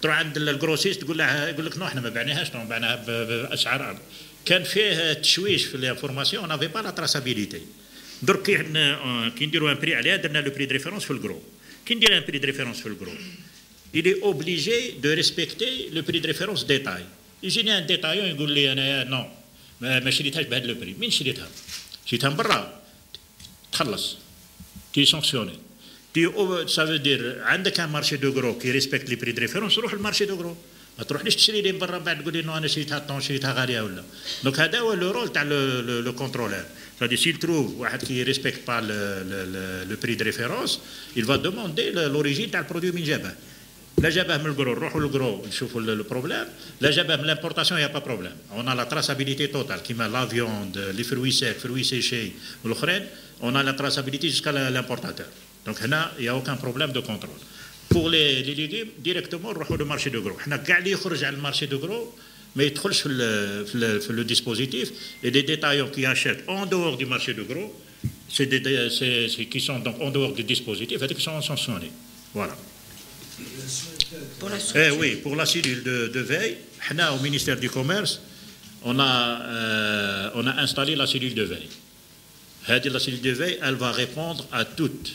تروح عند الجروسيست تقول له يقول لك نو احنا ما بعناهاش طون بعناها باسعار. كان فيه تشويش في الانفورماسيون اون افي با لا تراسابيليتي. درك كي نديروا ان بري عليها درنا لو بري دو ريفيرونس في الجرو. كي ندير ان بري دو ريفيرونس في الجرو il est obligé de respecter le prix de référence détail. يجيني un détaillant يقول لي انا نو ما شريتهاش بهذا لو بري. مين شريتها؟ شريتها من برا تخلص تي سانكسيوني تي ça veut dire عندك ان مارشي دو غرو كي ريسبكت لي بري دو ريفيرونس روح المارشي دو غرو. ما تروحليش تشري لي من برا بعد تقول لي نو انا شريتها طون شريتها غاليه ولا. دونك هذا هو لو رول تاع لو كونترولور. C'est-à-dire s'il trouve واحد qui ne respecte pas le prix de référence, il va demander l'origine تاع البرودوي من جابه. لا جابه من الجرو نروحوا للجرو نشوفوا البروبليم. لا جابه من لامبورتاسيون يا با بروبليم. On a la traçabilité totale كيما لا فيوند لي فروي سيك فروي سيشي والاخرين on a la traçabilité jusqu'à l'importateur. Donc هنا il y a aucun problème de contrôle. Pour les légumes directement نروحوا للمارشي دو جرو. حنا كاع اللي يخرج على المارشي دو جرو ما يدخلش في le dispositif et les détaillants qui achètent en dehors du marché de gros c'est qui sont donc en dehors du dispositif et qui sont sanctionnés. Voilà. Oui, pour la cellule de veille, au ministère du Commerce, on a installé la cellule de veille. La cellule de veille, elle va répondre à toutes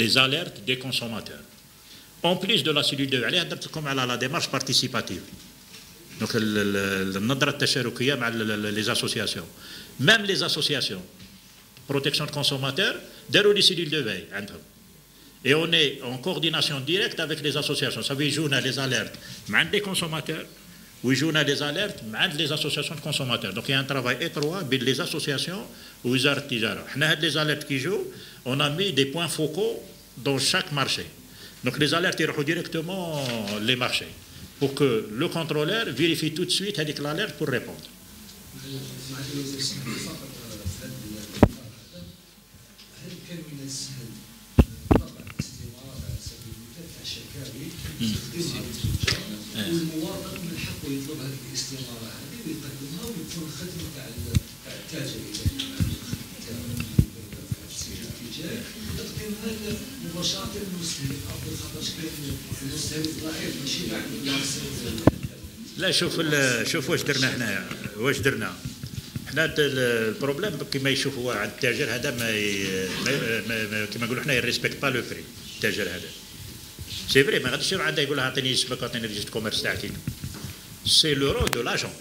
les alertes des consommateurs. En plus de la cellule de veille, comme elle a la démarche participative. Donc, النظرة التشاركية مع les associations. Même les associations, protection de consommateurs, داروا les cellules de veille عندهم. Et on est en coordination directe avec les associations. Ça veut dire qu'on a les alertes des consommateurs ou on a des alertes des associations de consommateurs. Donc il y a un travail étroit avec les associations ou les artisans. On a des alertes qui jouent. On a mis des points focaux dans chaque marché. Donc les alertes iront directement les marchés pour que le contrôleur vérifie tout de suite avec l'alerte pour répondre. والمواطن من حقه يطلب هذه الاستماره هذه ويقدمها ويكون خدمه تاع التاجر التجاري تقديمها مباشره للمستهلك افضل خاطر كاين المستهلك ضعيف ماشي لا شوف واش درنا حنايا واش درنا حنا البروبليم كما يشوفوا عند التاجر هذا ما كما نقولوا حنا يريسبكت با لو بري التاجر هذا. C'est vrai, mais quand on a dit que le commerce c'est le rôle de l'agent.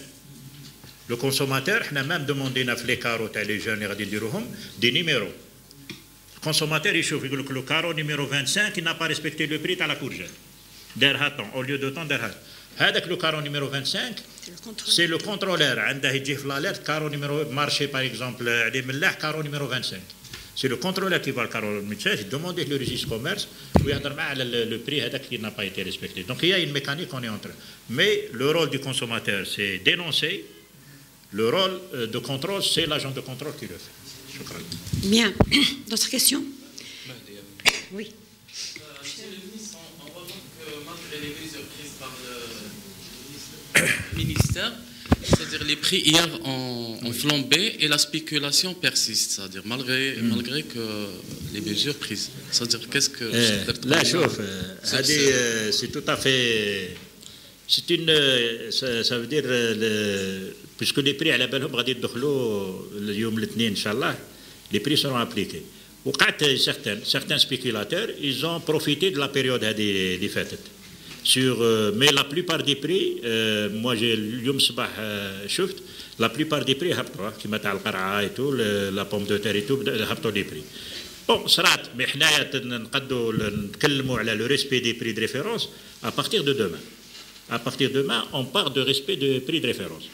Le consommateur, on a même demandé à les carreaux, les jeunes, des numéros. Le consommateur, il chauffe, que le carreau numéro 25, il n'a pas respecté le prix à la courgette. Au lieu de temps, avec le carreau numéro 25, c'est le contrôleur. Il a l'alerte, carreau numéro marché, par exemple, carreau numéro 25. C'est le contrôleur qui va le carreau message, demander le registre commerce, où il y a le prix qui n'a pas été respecté. Donc il y a une mécanique qu'on est en train. Mais le rôle du consommateur, c'est dénoncer. Le rôle de contrôle, c'est l'agent de contrôle qui le fait. Je crois. Bien. D'autres questions? Oui. Monsieur le ministre, on remarque que malgré les mesures prises par le ministère, c'est-à-dire les prix hier ont flambé et la spéculation persiste, c'est-à-dire malgré que les mesures prises. C'est-à-dire qu'est-ce que... Là, c'est tout à fait... C'est une... Ça veut dire... puisque les prix à la belle غادي يدخلوا اليوم الاثنين ان شاء الله les prix seront appliqués. Certains spéculateurs, ils ont profité de la période des fêtes. Mais la plupart des prix, moi j'ai la plupart des prix, qui mettent à l'qara et tout, la pomme de terre et tout, des prix. Bon, mais nous le respect des prix de référence à partir de demain. À partir de demain, on part de respect des prix de référence.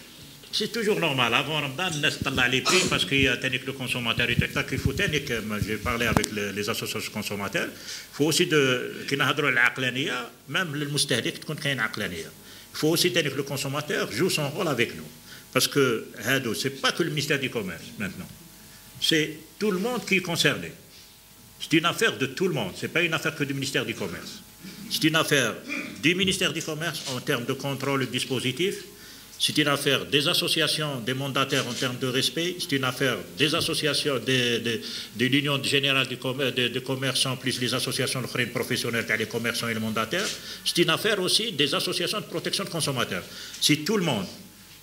C'est toujours normal. Avant Ramadan, on a les prix parce qu'il y a le consommateur. Il faut j'ai parlé avec les associations consommateurs. Il faut aussi même le mustahdik il faut aussi que le consommateur joue son rôle avec nous. Parce que ce n'est pas que le ministère du Commerce maintenant. C'est tout le monde qui est concerné. C'est une affaire de tout le monde. Ce n'est pas une affaire que du ministère du Commerce. C'est une affaire du ministère du Commerce en termes de contrôle du dispositif. C'est une affaire des associations, des mandataires en termes de respect. C'est une affaire des associations de l'Union générale de commerçants, plus les associations professionnelles, les commerçants et les mandataires. C'est une affaire aussi des associations de protection de consommateurs. Si tout le monde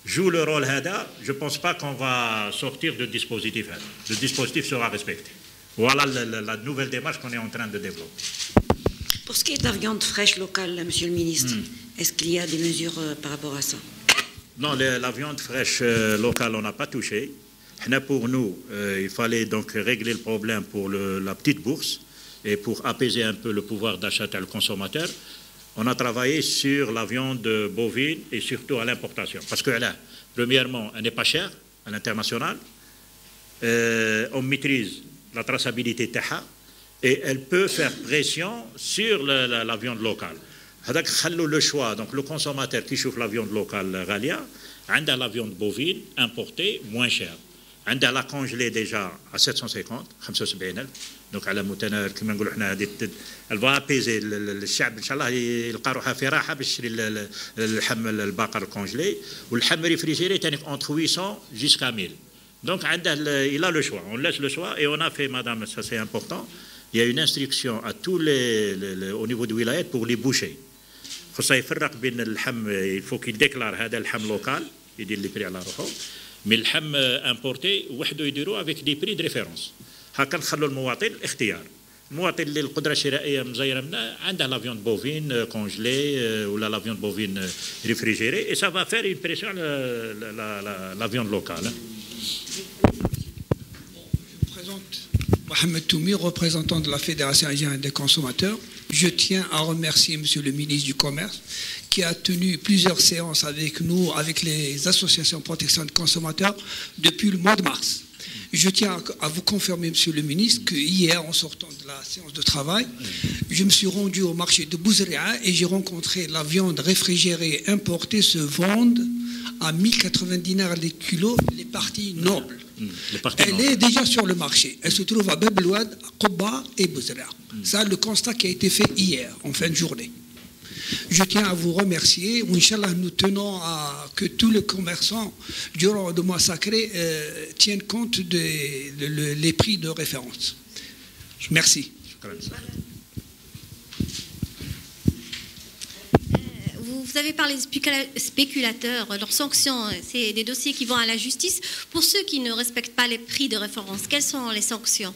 joue le rôle HADA, je ne pense pas qu'on va sortir du dispositif HADA. Le dispositif sera respecté. Voilà la nouvelle démarche qu'on est en train de développer. Pour ce qui est de la viande fraîche locale, Monsieur le Ministre, est-ce qu'il y a des mesures par rapport à ça? Non, la viande fraîche locale, on n'a pas touché. Pour nous, il fallait donc régler le problème pour la petite bourse et pour apaiser un peu le pouvoir d'achat du consommateur. On a travaillé sur la viande bovine et surtout à l'importation. Parce que là, premièrement, elle n'est pas chère à l'international. On maîtrise la traçabilité TAHA et elle peut faire pression sur la viande locale. Le choix, donc le consommateur qui chauffe la viande locale Galia, a la viande bovine importée moins chère. Elle la congelée déjà à 750, 75,000. Donc elle va apaiser le chab, Inch'Allah, il qarouha fi raha باش يشري اللحم البقر congelé واللحم réfrigéré entre 800 jusqu'à 1000. Donc il a le choix, on laisse le choix et on a fait, madame, ça c'est important, il y a une instruction à tous au niveau du wilayat pour les bouchers. Il faut qu'il déclare هذا اللحم local, يدير لي بري على روحه. Mais اللحم importé وحده يديروه avec des prix de référence. هكا نخلوا المواطن الاختيار. المواطن اللي القدره الشرائيه مزيره منه عنده لا فيوند بوفين كونجلي ولا لا فيوند بوفين ريفريجيري et ça va faire une pression la viande locale. Je présente Mohamed Toumi, représentant de la Fédération algérienne des consommateurs. Je tiens à remercier Monsieur le ministre du Commerce qui a tenu plusieurs séances avec nous, avec les associations de protection des consommateurs depuis le mois de mars. Je tiens à vous confirmer, Monsieur le ministre, que hier, en sortant de la séance de travail, je me suis rendu au marché de Bouzria et j'ai rencontré la viande réfrigérée importée se vendre à 1080 dinars les kilos, les parties nobles. Elle est déjà sur le marché. Elle se trouve à Beblouad, à Qobba et Bouzria. C'est le constat qui a été fait hier, en fin de journée. Je tiens à vous remercier. Inch'Allah, nous tenons à que tous les commerçants, durant le mois sacré, tiennent compte des prix de référence. Merci. Vous avez parlé de spéculateurs, leurs sanctions, c'est des dossiers qui vont à la justice. Pour ceux qui ne respectent pas les prix de référence, quelles sont les sanctions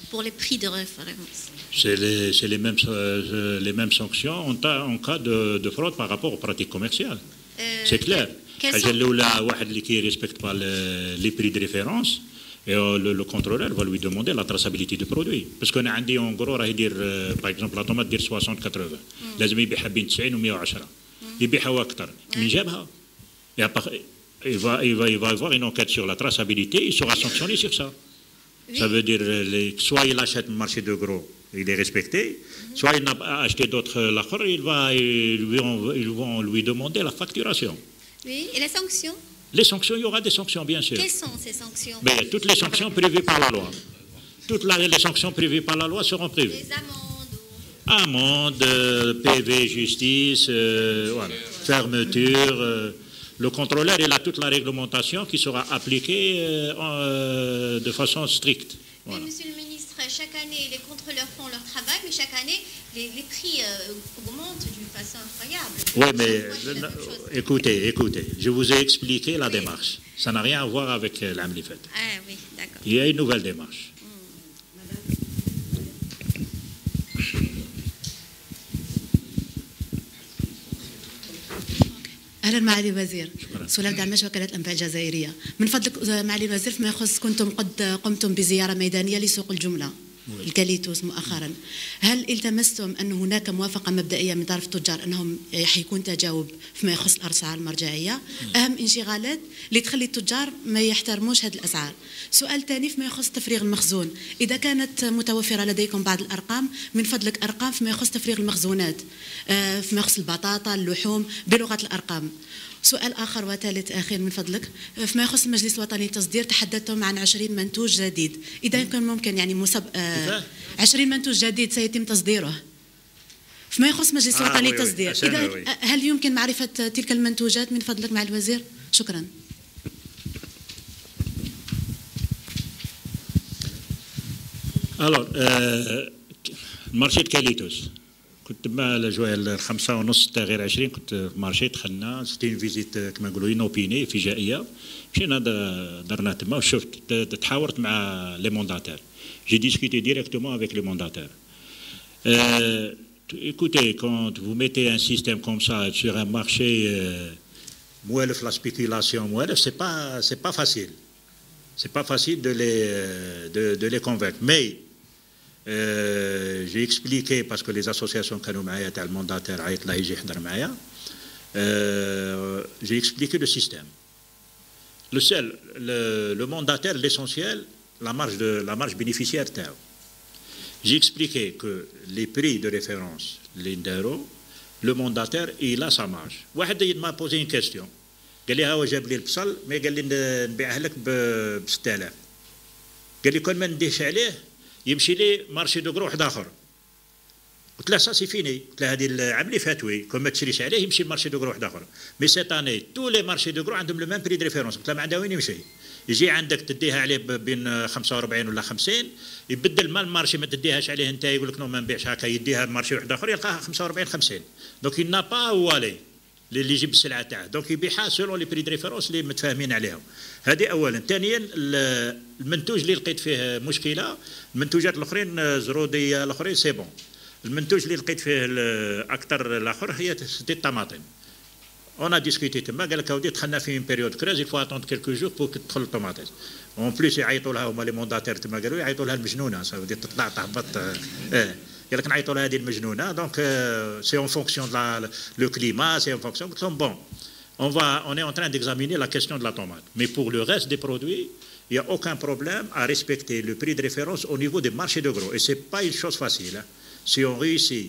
pour les prix de référence? C'est les mêmes sanctions en cas de fraude par rapport aux pratiques commerciales. C'est clair. Qui ne respecte pas les prix de référence, et le contrôleur va lui demander la traçabilité du produit. Parce qu'on a dit en gros, par exemple, la tomate dire 60-80. لازم يبيعها بين 90 و 110. يبيعها أكثر. من جابها. Il va avoir une enquête sur la traçabilité, il sera sanctionné sur ça. Ça veut dire soit il achète le marché de gros, il est respecté, soit il n'a pas acheté d'autres l'accord, ils vont lui demander la facturation. Oui, et les sanctions? Les sanctions, il y aura des sanctions, bien sûr. Quelles sont ces sanctions? Mais toutes les sanctions prévues par la loi. Toutes les sanctions prévues par la loi seront prévues. Les amendes? Amendes, PV, justice, voilà, fermeture. Le contrôleur, il a toute la réglementation qui sera appliquée de façon stricte. Voilà. Mais monsieur le ministre, chaque année, les contrôleurs font leur travail, mais chaque année, les prix augmentent d'une façon incroyable. Oui, mais écoutez, je vous ai expliqué la démarche. Ça n'a rien à voir avec l'AMLIFET. Ah oui, d'accord. Il y a une nouvelle démarche. Madame. اهلا معالي الوزير. سلام دعماش وكالة الانفاق الجزائرية. من فضلك معالي الوزير فيما يخص كنتم قد قمتم بزيارة ميدانية لسوق الجملة الكاليتوس مؤخرا، هل التمستم أن هناك موافقة مبدئية من طرف التجار أنهم حيكون تجاوب فيما يخص الأسعار المرجعية؟ أهم انشغالات اللي تخلي التجار ما يحترموش هذه الأسعار. سؤال ثاني فيما يخص تفريغ المخزون، إذا كانت متوفرة لديكم بعض الأرقام من فضلك، أرقام فيما يخص تفريغ المخزونات فيما يخص البطاطا اللحوم بلغة الأرقام. سؤال آخر وثالث أخير من فضلك، فيما يخص المجلس الوطني للتصدير تحدثتم عن 20 منتوج جديد، إذا كان ممكن يعني 20 منتوج جديد سيتم تصديره فيما يخص المجلس الوطني للتصدير، إذا هل يمكن معرفة تلك المنتوجات من فضلك مع الوزير؟ شكرا. Alors, المارشي كاليتوس كنت مع الأجواء الخمسة ونص تا غير 20 كنت في مارشي دخلنا ستين فيزيت كما نقولوا انوبيني فجائية، مشينا درنا تما وشفت تحاورت مع لي مونداتير. J'ai discuté directement avec les mandataires. Écoutez, quand vous mettez un système comme ça sur un marché, la spéculation, c'est pas facile. C'est pas facile de les convaincre. Mais j'ai expliqué, parce que les associations qui ont été mandataires, j'ai expliqué le système. Le mandataire, l'essentiel, la marge bénéficiaire. J'ai expliqué que les prix de référence, l'Indero, le mandataire, il a sa marge. Il m'a posé une question. قال لي هو جاب لي البصل ما قال لي نبيعه لك ب 6000. قال لي كون ما نديهش عليه يمشي لي مارشي دو كرو واحد اخر. قلت له سا سي فيني، قلت له هذه العام اللي فات وي كون ما تشريش عليه يمشي لمارشي دو كرو واحد اخر. مي سيت اني تو لي مارشي دو كرو عندهم لو ميم بري دو ريفيرونس. قلت له ما عندها وين يمشي، يجي عندك تديها عليه بين 45 ولا 50، يبدل ما المارشي ما تديهاش عليه انت يقول لك نو ما نبيعش هكا، يديها لمارشي واحد اخر يلقاها 45 50. دونك il n'a pas où aller اللي يجيب السلعه تاعه، دونك يبيعها سولون لي بري دو ريفيرونس اللي متفاهمين عليهم. هذه اولا. ثانيا المنتوج اللي لقيت فيه مشكله، المنتوجات الاخرين زروديه الاخرين سي بون. المنتوج اللي لقيت فيه اكثر الاخر هي الطماطم. اون ا ديسكوتي تما قال لك اودي دخلنا في بيريود كراز يفوا اتوند كيلكو جور بور تدخل الطوماطيس. اون بليس يعيطوا لها هما لي مونداتير تما قالوا يعيطوا لها المجنونه، ساودي تطلع تهبط. قال لك نعيطوا لها هذه المجنونه. دونك سي اون فونكسيون لو كليما، سي اون فونكسيون. قلت لهم بون on est en train d'examiner la question de la tomate, mais pour le reste des produits il n'y a aucun problème à respecter le prix de référence au niveau des marchés de gros, et c'est pas une chose facile, hein. Si on réussit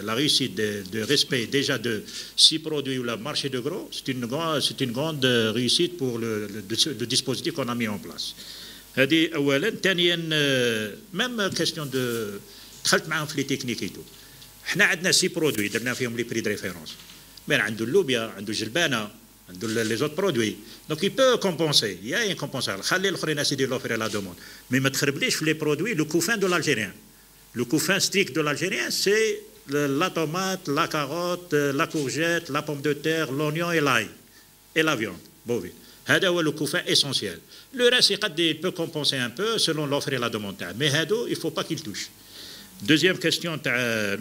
la réussite de respect déjà de 6 produits ou le marché de gros, c'est une grande réussite pour le dispositif qu'on a mis en place. هذه اولا. ثانيا même question de دخلت معاهم في لي تكنيكيتو. حنا عندنا 6 برودوي درنا فيهم لي بري دو ريفيرونس، بين عنده اللوبيا، عنده الجلبانه، عنده لي زوت برودوي، دونك يي بو كومبونسي، يا ين كومبونسار. خلي الاخرين اسيدي لوفر لا دوموند، مي ما تخربليش في لي برودوي لو كوفان دو l'Algérien. Le couffin strict de l'Algérien, c'est la tomate, la carotte, la courgette, la pomme de terre, l'oignon et l'ail, et la viande bovine. هذا هو le couffin essentiel. Le reste, il peut compenser un peu selon l'offre et la demande. Mais هذا, il ne faut pas qu'il touche. Deuxième question,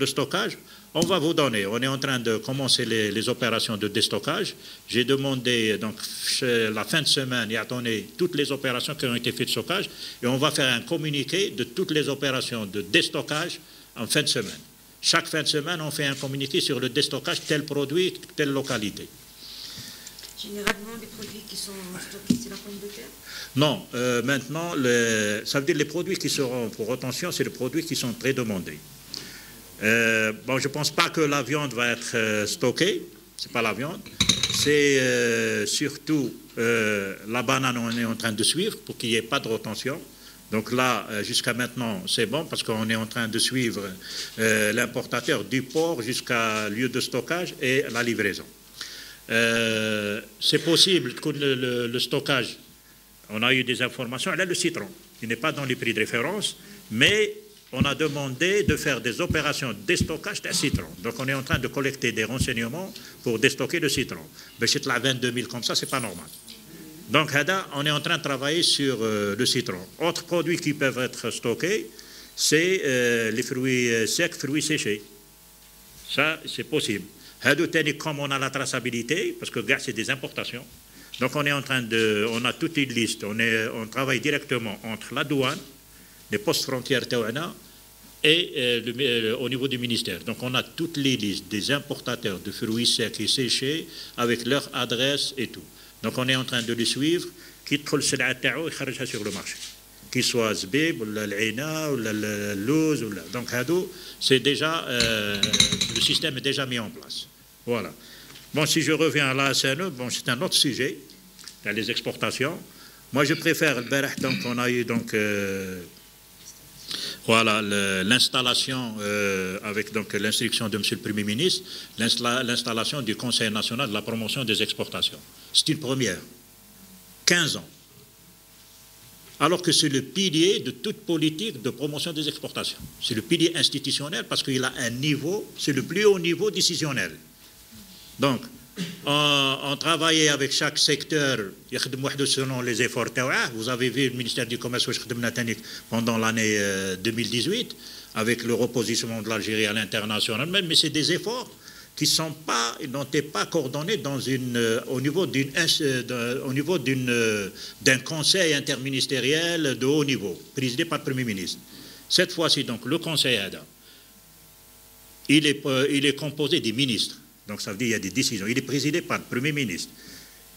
le stockage. On va vous donner, on est en train de commencer les opérations de déstockage. J'ai demandé, donc, la fin de semaine, il y a donné toutes les opérations qui ont été faites de stockage, et on va faire un communiqué de toutes les opérations de déstockage en fin de semaine. Chaque fin de semaine, on fait un communiqué sur le déstockage, tel produit, telle localité. Généralement, les produits qui sont stockés, c'est la pomme de terre? Non, maintenant, ça veut dire les produits qui seront pour retention, c'est les produits qui sont très demandés. Bon, je ne pense pas que la viande va être stockée, ce n'est pas la viande, c'est surtout la banane, on est en train de suivre pour qu'il n'y ait pas de retention. Donc là, jusqu'à maintenant, c'est bon parce qu'on est en train de suivre l'importateur du port jusqu'à lieu de stockage et la livraison. C'est possible que le stockage, on a eu des informations, là le citron, il n'est pas dans les prix de référence, mais on a demandé de faire des opérations de déstockage d'un citron. Donc on est en train de collecter des renseignements pour déstocker le citron. Mais chez la 22 000 comme ça, c'est pas normal. Donc on est en train de travailler sur le citron. Autres produits qui peuvent être stockés, c'est les fruits secs, fruits séchés. Ça, c'est possible. Comme on a la traçabilité, parce que gars, c'est des importations, donc on est en train de, on a toute une liste, on travaille directement entre la douane, les postes frontières Tawana et au niveau du ministère. Donc on a toutes les listes des importateurs de fruits secs et séchés avec leur adresse et tout. Donc on est en train de les suivre, qui trouvent le سلعة تاعو يخرجها sur le marché. Qu'il soit zbib, ou l'al'ina, ou le louz, ou donc c'est déjà, le système est déjà mis en place. Voilà. Bon, si je reviens à la SNE, bon, c'est un autre sujet, les exportations. Moi, je préfère le Berah, donc on a eu donc, voilà, l'installation avec donc l'instruction de M. le Premier ministre, l'installation du Conseil national de la promotion des exportations. C'est une première. 15 ans. Alors que c'est le pilier de toute politique de promotion des exportations. C'est le pilier institutionnel parce qu'il a un niveau, c'est le plus haut niveau décisionnel. Donc, on travaillait avec chaque secteur, selon les efforts. Vous avez vu le ministère du Commerce pendant l'année 2018, avec le repositionnement de l'Algérie à l'international, mais c'est des efforts qui n'ont été pas coordonnés au niveau d'un conseil interministériel de haut niveau, présidé par le Premier ministre. Cette fois-ci, donc, le conseil ADA, il est composé des ministres. Donc ça veut dire qu'il y a des décisions. Il est présidé par le Premier ministre.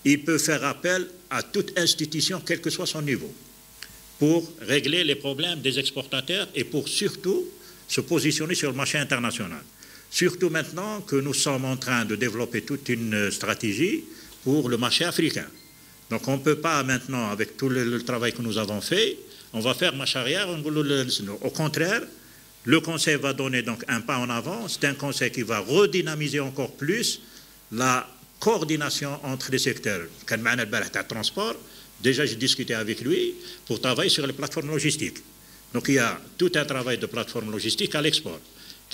Il peut faire appel à toute institution, quel que soit son niveau, pour régler les problèmes des exportateurs et pour surtout se positionner sur le marché international. Surtout maintenant que nous sommes en train de développer toute une stratégie pour le marché africain. Donc on ne peut pas maintenant, avec tout le travail que nous avons fait, on va faire marche arrière. Au contraire, le Conseil va donner donc un pas en avant. C'est un Conseil qui va redynamiser encore plus la coordination entre les secteurs. Quand on a le transport, déjà j'ai discuté avec lui pour travailler sur les plateformes logistiques. Donc il y a tout un travail de plateforme logistique à l'export.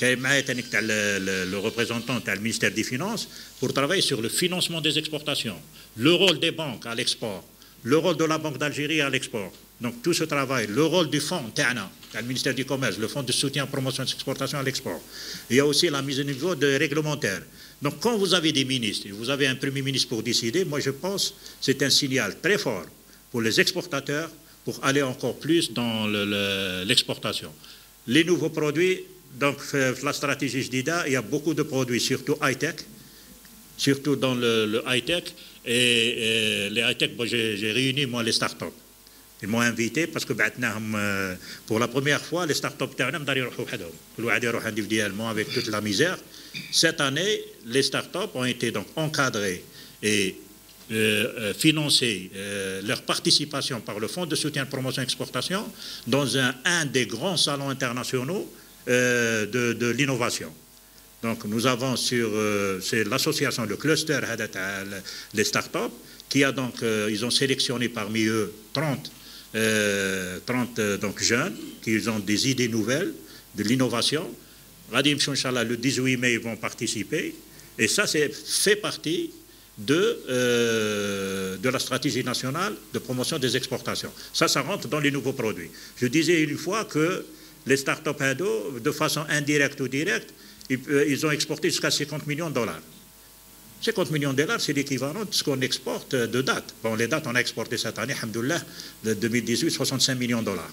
Le représentant du ministère des Finances pour travailler sur le financement des exportations, le rôle des banques à l'export, le rôle de la Banque d'Algérie à l'export. Donc tout ce travail, le rôle du fonds TANA, le ministère du Commerce, le fonds de soutien à promotion des exportations à l'export. Il y a aussi la mise au niveau de réglementaire. Donc quand vous avez des ministres, vous avez un Premier ministre pour décider, moi je pense que c'est un signal très fort pour les exportateurs pour aller encore plus dans l'exportation. Les nouveaux produits, donc la stratégie JDIDA, il y a beaucoup de produits, surtout high-tech, surtout dans le high-tech. Et les high-tech, j'ai réuni moi les startups. Ils m'ont invité parce que pour la première fois, les startups individuellement avec toute la misère. Cette année, les startups ont été donc encadrées et financer leur participation par le Fonds de soutien de promotion et exportation dans un des grands salons internationaux de l'innovation. Donc nous avons c'est l'association, le cluster les startups qui a donc, ils ont sélectionné parmi eux 30 donc jeunes qui ont des idées nouvelles de l'innovation. Le 18 mai, ils vont participer et ça fait partie de la stratégie nationale de promotion des exportations. Ça rentre dans les nouveaux produits. Je disais une fois que les startups Hado, de façon indirecte ou directe, ils ont exporté jusqu'à 50 millions de dollars. 50 millions de dollars, c'est l'équivalent de ce qu'on exporte de dates. Bon, les dates, on a exporté cette année, alhamdoulilah, de 2018, 65 millions de dollars.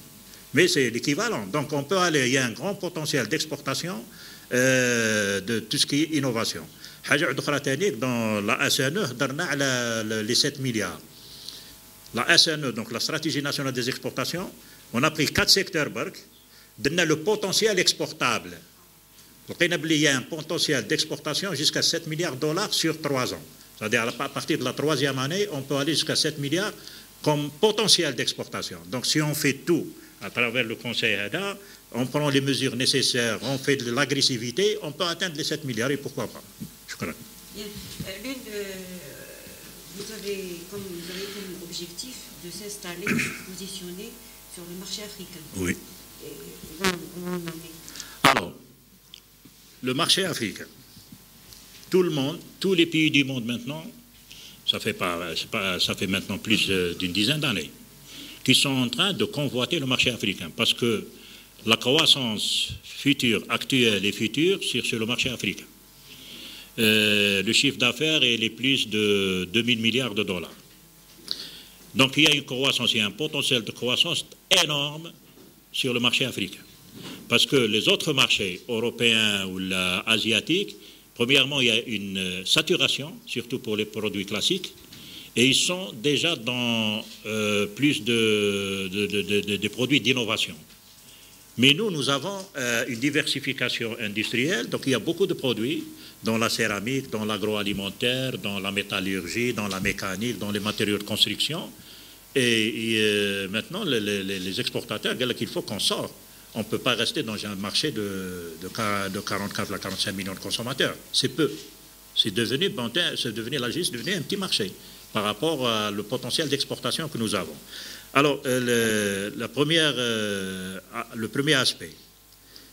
Mais c'est l'équivalent. Donc on peut aller, il y a un grand potentiel d'exportation de tout ce qui est innovation. Dans la SNE, les 7 milliards. La SNE, donc la stratégie nationale des exportations, on a pris 4 secteurs, donne le potentiel exportable. Il y a un potentiel d'exportation jusqu'à 7 milliards de dollars sur 3 ans. C'est-à-dire à partir de la 3e année, on peut aller jusqu'à 7 milliards comme potentiel d'exportation. Donc si on fait tout à travers le Conseil ADA, on prend les mesures nécessaires, on fait de l'agressivité, on peut atteindre les 7 milliards et pourquoi pas. Je crois. Bien. Vous avez comme objectif de s'installer, de se positionner sur le marché africain. Oui. Alors, le marché africain, tout le monde, tous les pays du monde maintenant, ça fait maintenant plus d'une dizaine d'années, qui sont en train de convoiter le marché africain, parce que la croissance future, actuelle et future, c'est sur le marché africain. le chiffre d'affaires est plus de 2000 milliards de dollars. Donc il y a une croissance, il y a un potentiel de croissance énorme sur le marché africain. Parce que les autres marchés européens ou asiatiques, premièrement, il y a une saturation, surtout pour les produits classiques, et ils sont déjà dans plus de produits d'innovation. Mais nous avons une diversification industrielle, donc il y a beaucoup de produits dans la céramique, dans l'agroalimentaire, dans la métallurgie, dans la mécanique, dans les matériaux de construction. Et maintenant, les exportateurs, il faut qu'on sorte. On ne peut pas rester dans un marché de 44 à 45 millions de consommateurs. C'est peu. C'est devenu un petit marché par rapport au potentiel d'exportation que nous avons. Alors, le premier aspect,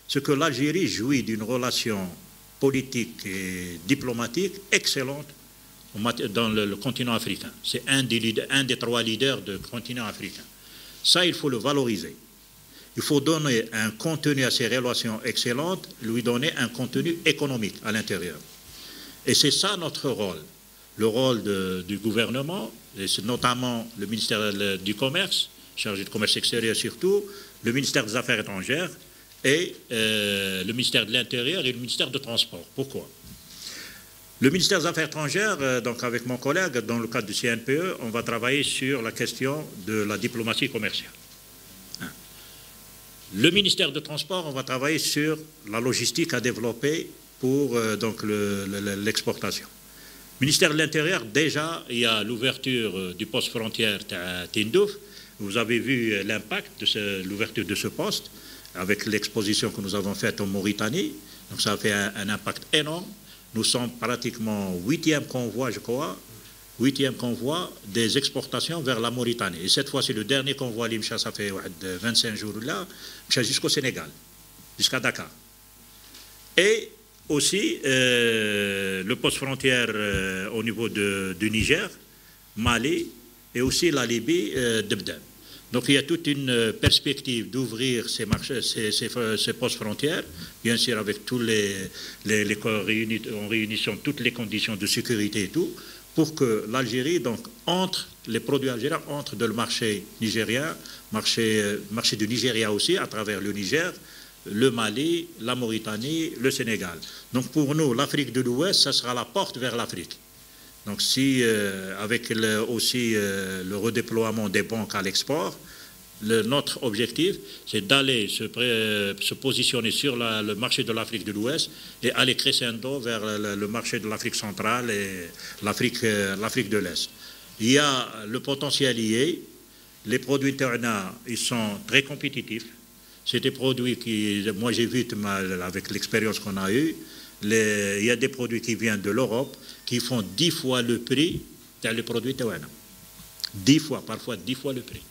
c'est que l'Algérie jouit d'une relation politique et diplomatique excellente dans le continent africain. C'est un des 3 leaders du continent africain. Ça, il faut le valoriser. Il faut donner un contenu à ces relations excellentes, lui donner un contenu économique à l'intérieur. Et c'est ça notre rôle. Le rôle du gouvernement, et c'est notamment le ministère du Commerce, chargé de commerce extérieur surtout, le ministère des Affaires étrangères et le ministère de l'Intérieur et le ministère des Transports. Pourquoi ? Le ministère des Affaires étrangères, donc avec mon collègue, dans le cadre du CNPE, on va travailler sur la question de la diplomatie commerciale. Le ministère des Transports, on va travailler sur la logistique à développer pour donc l'exportation. Ministère de l'Intérieur, déjà, il y a l'ouverture du poste frontière à Tindouf. Vous avez vu l'impact de l'ouverture de ce poste avec l'exposition que nous avons faite en Mauritanie. Donc ça a fait un impact énorme. Nous sommes pratiquement 8e convoi, je crois, 8e convoi des exportations vers la Mauritanie. Et cette fois, c'est le dernier convoi, l'IMCHA, ça fait 25 jours là, jusqu'au Sénégal, jusqu'à Dakar. Et aussi, le poste frontière au niveau du Niger, Mali, et aussi la Libye, Debden. Donc il y a toute une perspective d'ouvrir ces marchés, ces postes frontières, bien sûr avec tous les corps réunis, en réunissant toutes les conditions de sécurité et tout, pour que l'Algérie, donc, les produits algériens entrent dans le marché nigérien, marché du Nigeria aussi, à travers le Niger, le Mali, la Mauritanie, le Sénégal. Donc pour nous, l'Afrique de l'Ouest, ça sera la porte vers l'Afrique. Donc si, avec aussi le redéploiement des banques à l'export, notre objectif, c'est d'aller se positionner sur le marché de l'Afrique de l'Ouest et aller crescendo vers le marché de l'Afrique centrale et l'Afrique de l'Est. Il y a le potentiel lié. Les produits interna, ils sont très compétitifs. C'est des produits qui, moi j'ai vu avec l'expérience qu'on a eue, il y a des produits qui viennent de l'Europe qui font 10 fois le prix dans les produits Tawana. 10 fois, parfois 10 fois le prix.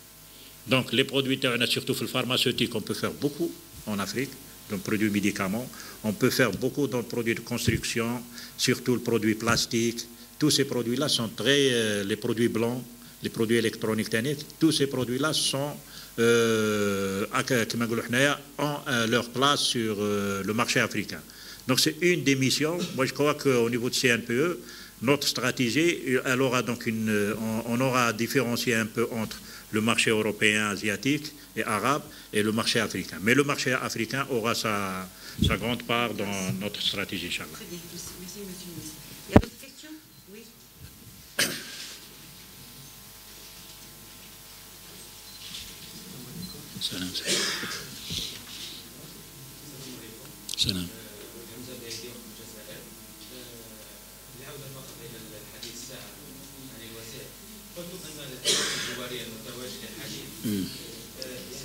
Donc les produits Tawana, surtout le pharmaceutique, on peut faire beaucoup en Afrique, dans le produit médicaments. On peut faire beaucoup dans le produit de construction, surtout le produit plastique. Tous ces produits-là sont les produits blancs, les produits électroniques techniques, tous ces produits-là sont ont leur place sur le marché africain. Donc c'est une des missions. Moi je crois qu'au niveau de CNPE, notre stratégie, elle aura donc on aura différencié un peu entre le marché européen, asiatique et arabe et le marché africain. Mais le marché africain aura sa grande part dans notre stratégie, Inch'Allah. Très bien, merci monsieur le ministre. Il y a d'autres questions? Oui. Salam. Salam.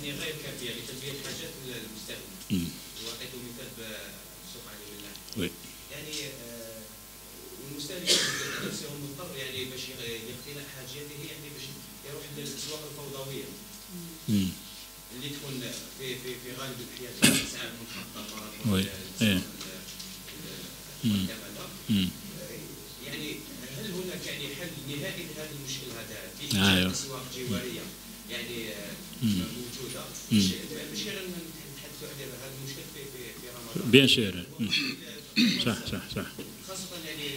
يعني غير كافيه لتلبيه حاجات المستهلك. واعطيته مثال بسوق علي بالله. يعني والمستهلك نفسه مضطر يعني باش يقتنع حاجاته يعني باش يروح للاسواق الفوضويه. اللي تكون في غالب الاحيان اسعار منخفضه يعني هل هناك يعني حل نهائي لهذا المشكل هذا في اسواق جواريه يعني موجوده مش غير نتحدثوا على هذا المشكل في رمضان. Bien sûr. صح صح صح. خاصة يعني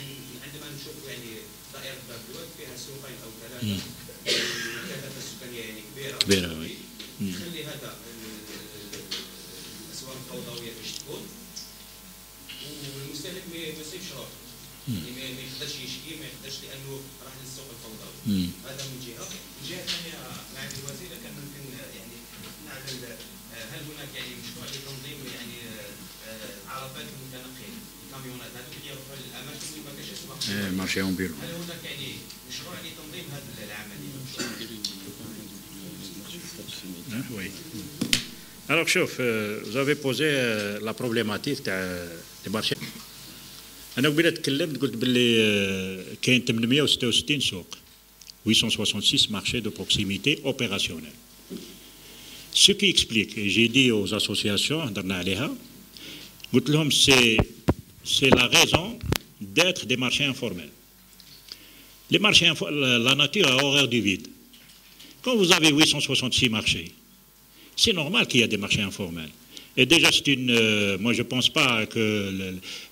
عندما نشوف يعني دائرة باب الواد فيها سوقين أو ثلاثة الكثافة السكانية يعني كبيرة وي. يخلي هذا الأسواق الفوضوية باش تكون والمستهلك ما يصيبش روحه يعني ما يقدرش يشكي ما يقدرش لأنه راح للسوق الفوضوي. هذا من جهة. الجهة الثانية مع الوزير كان ممكن يعني نعمل هل هناك يعني مشروع لتنظيم يعني عربات المتنقل الكاميونات هذوك اللي يروحوا للاماكن اللي ما كاينش اسواق مارشي اون بيرو. هل هناك يعني مشروع لتنظيم هذه العمليه؟ Oui. Alors, chef, vous avez posé la problématique des marchés. أنا قبل تكلمت قلت باللي كاين 866 سوق 866 marchés de proximité opérationnels. Ce qui explique, et j'ai dit aux associations, c'est la raison d'être des marchés informels. Les marchés la nature a horreur du vide. Quand vous avez 866 marchés, c'est normal qu'il y ait des marchés informels. Et déjà, c'est une. Moi, je ne pense pas que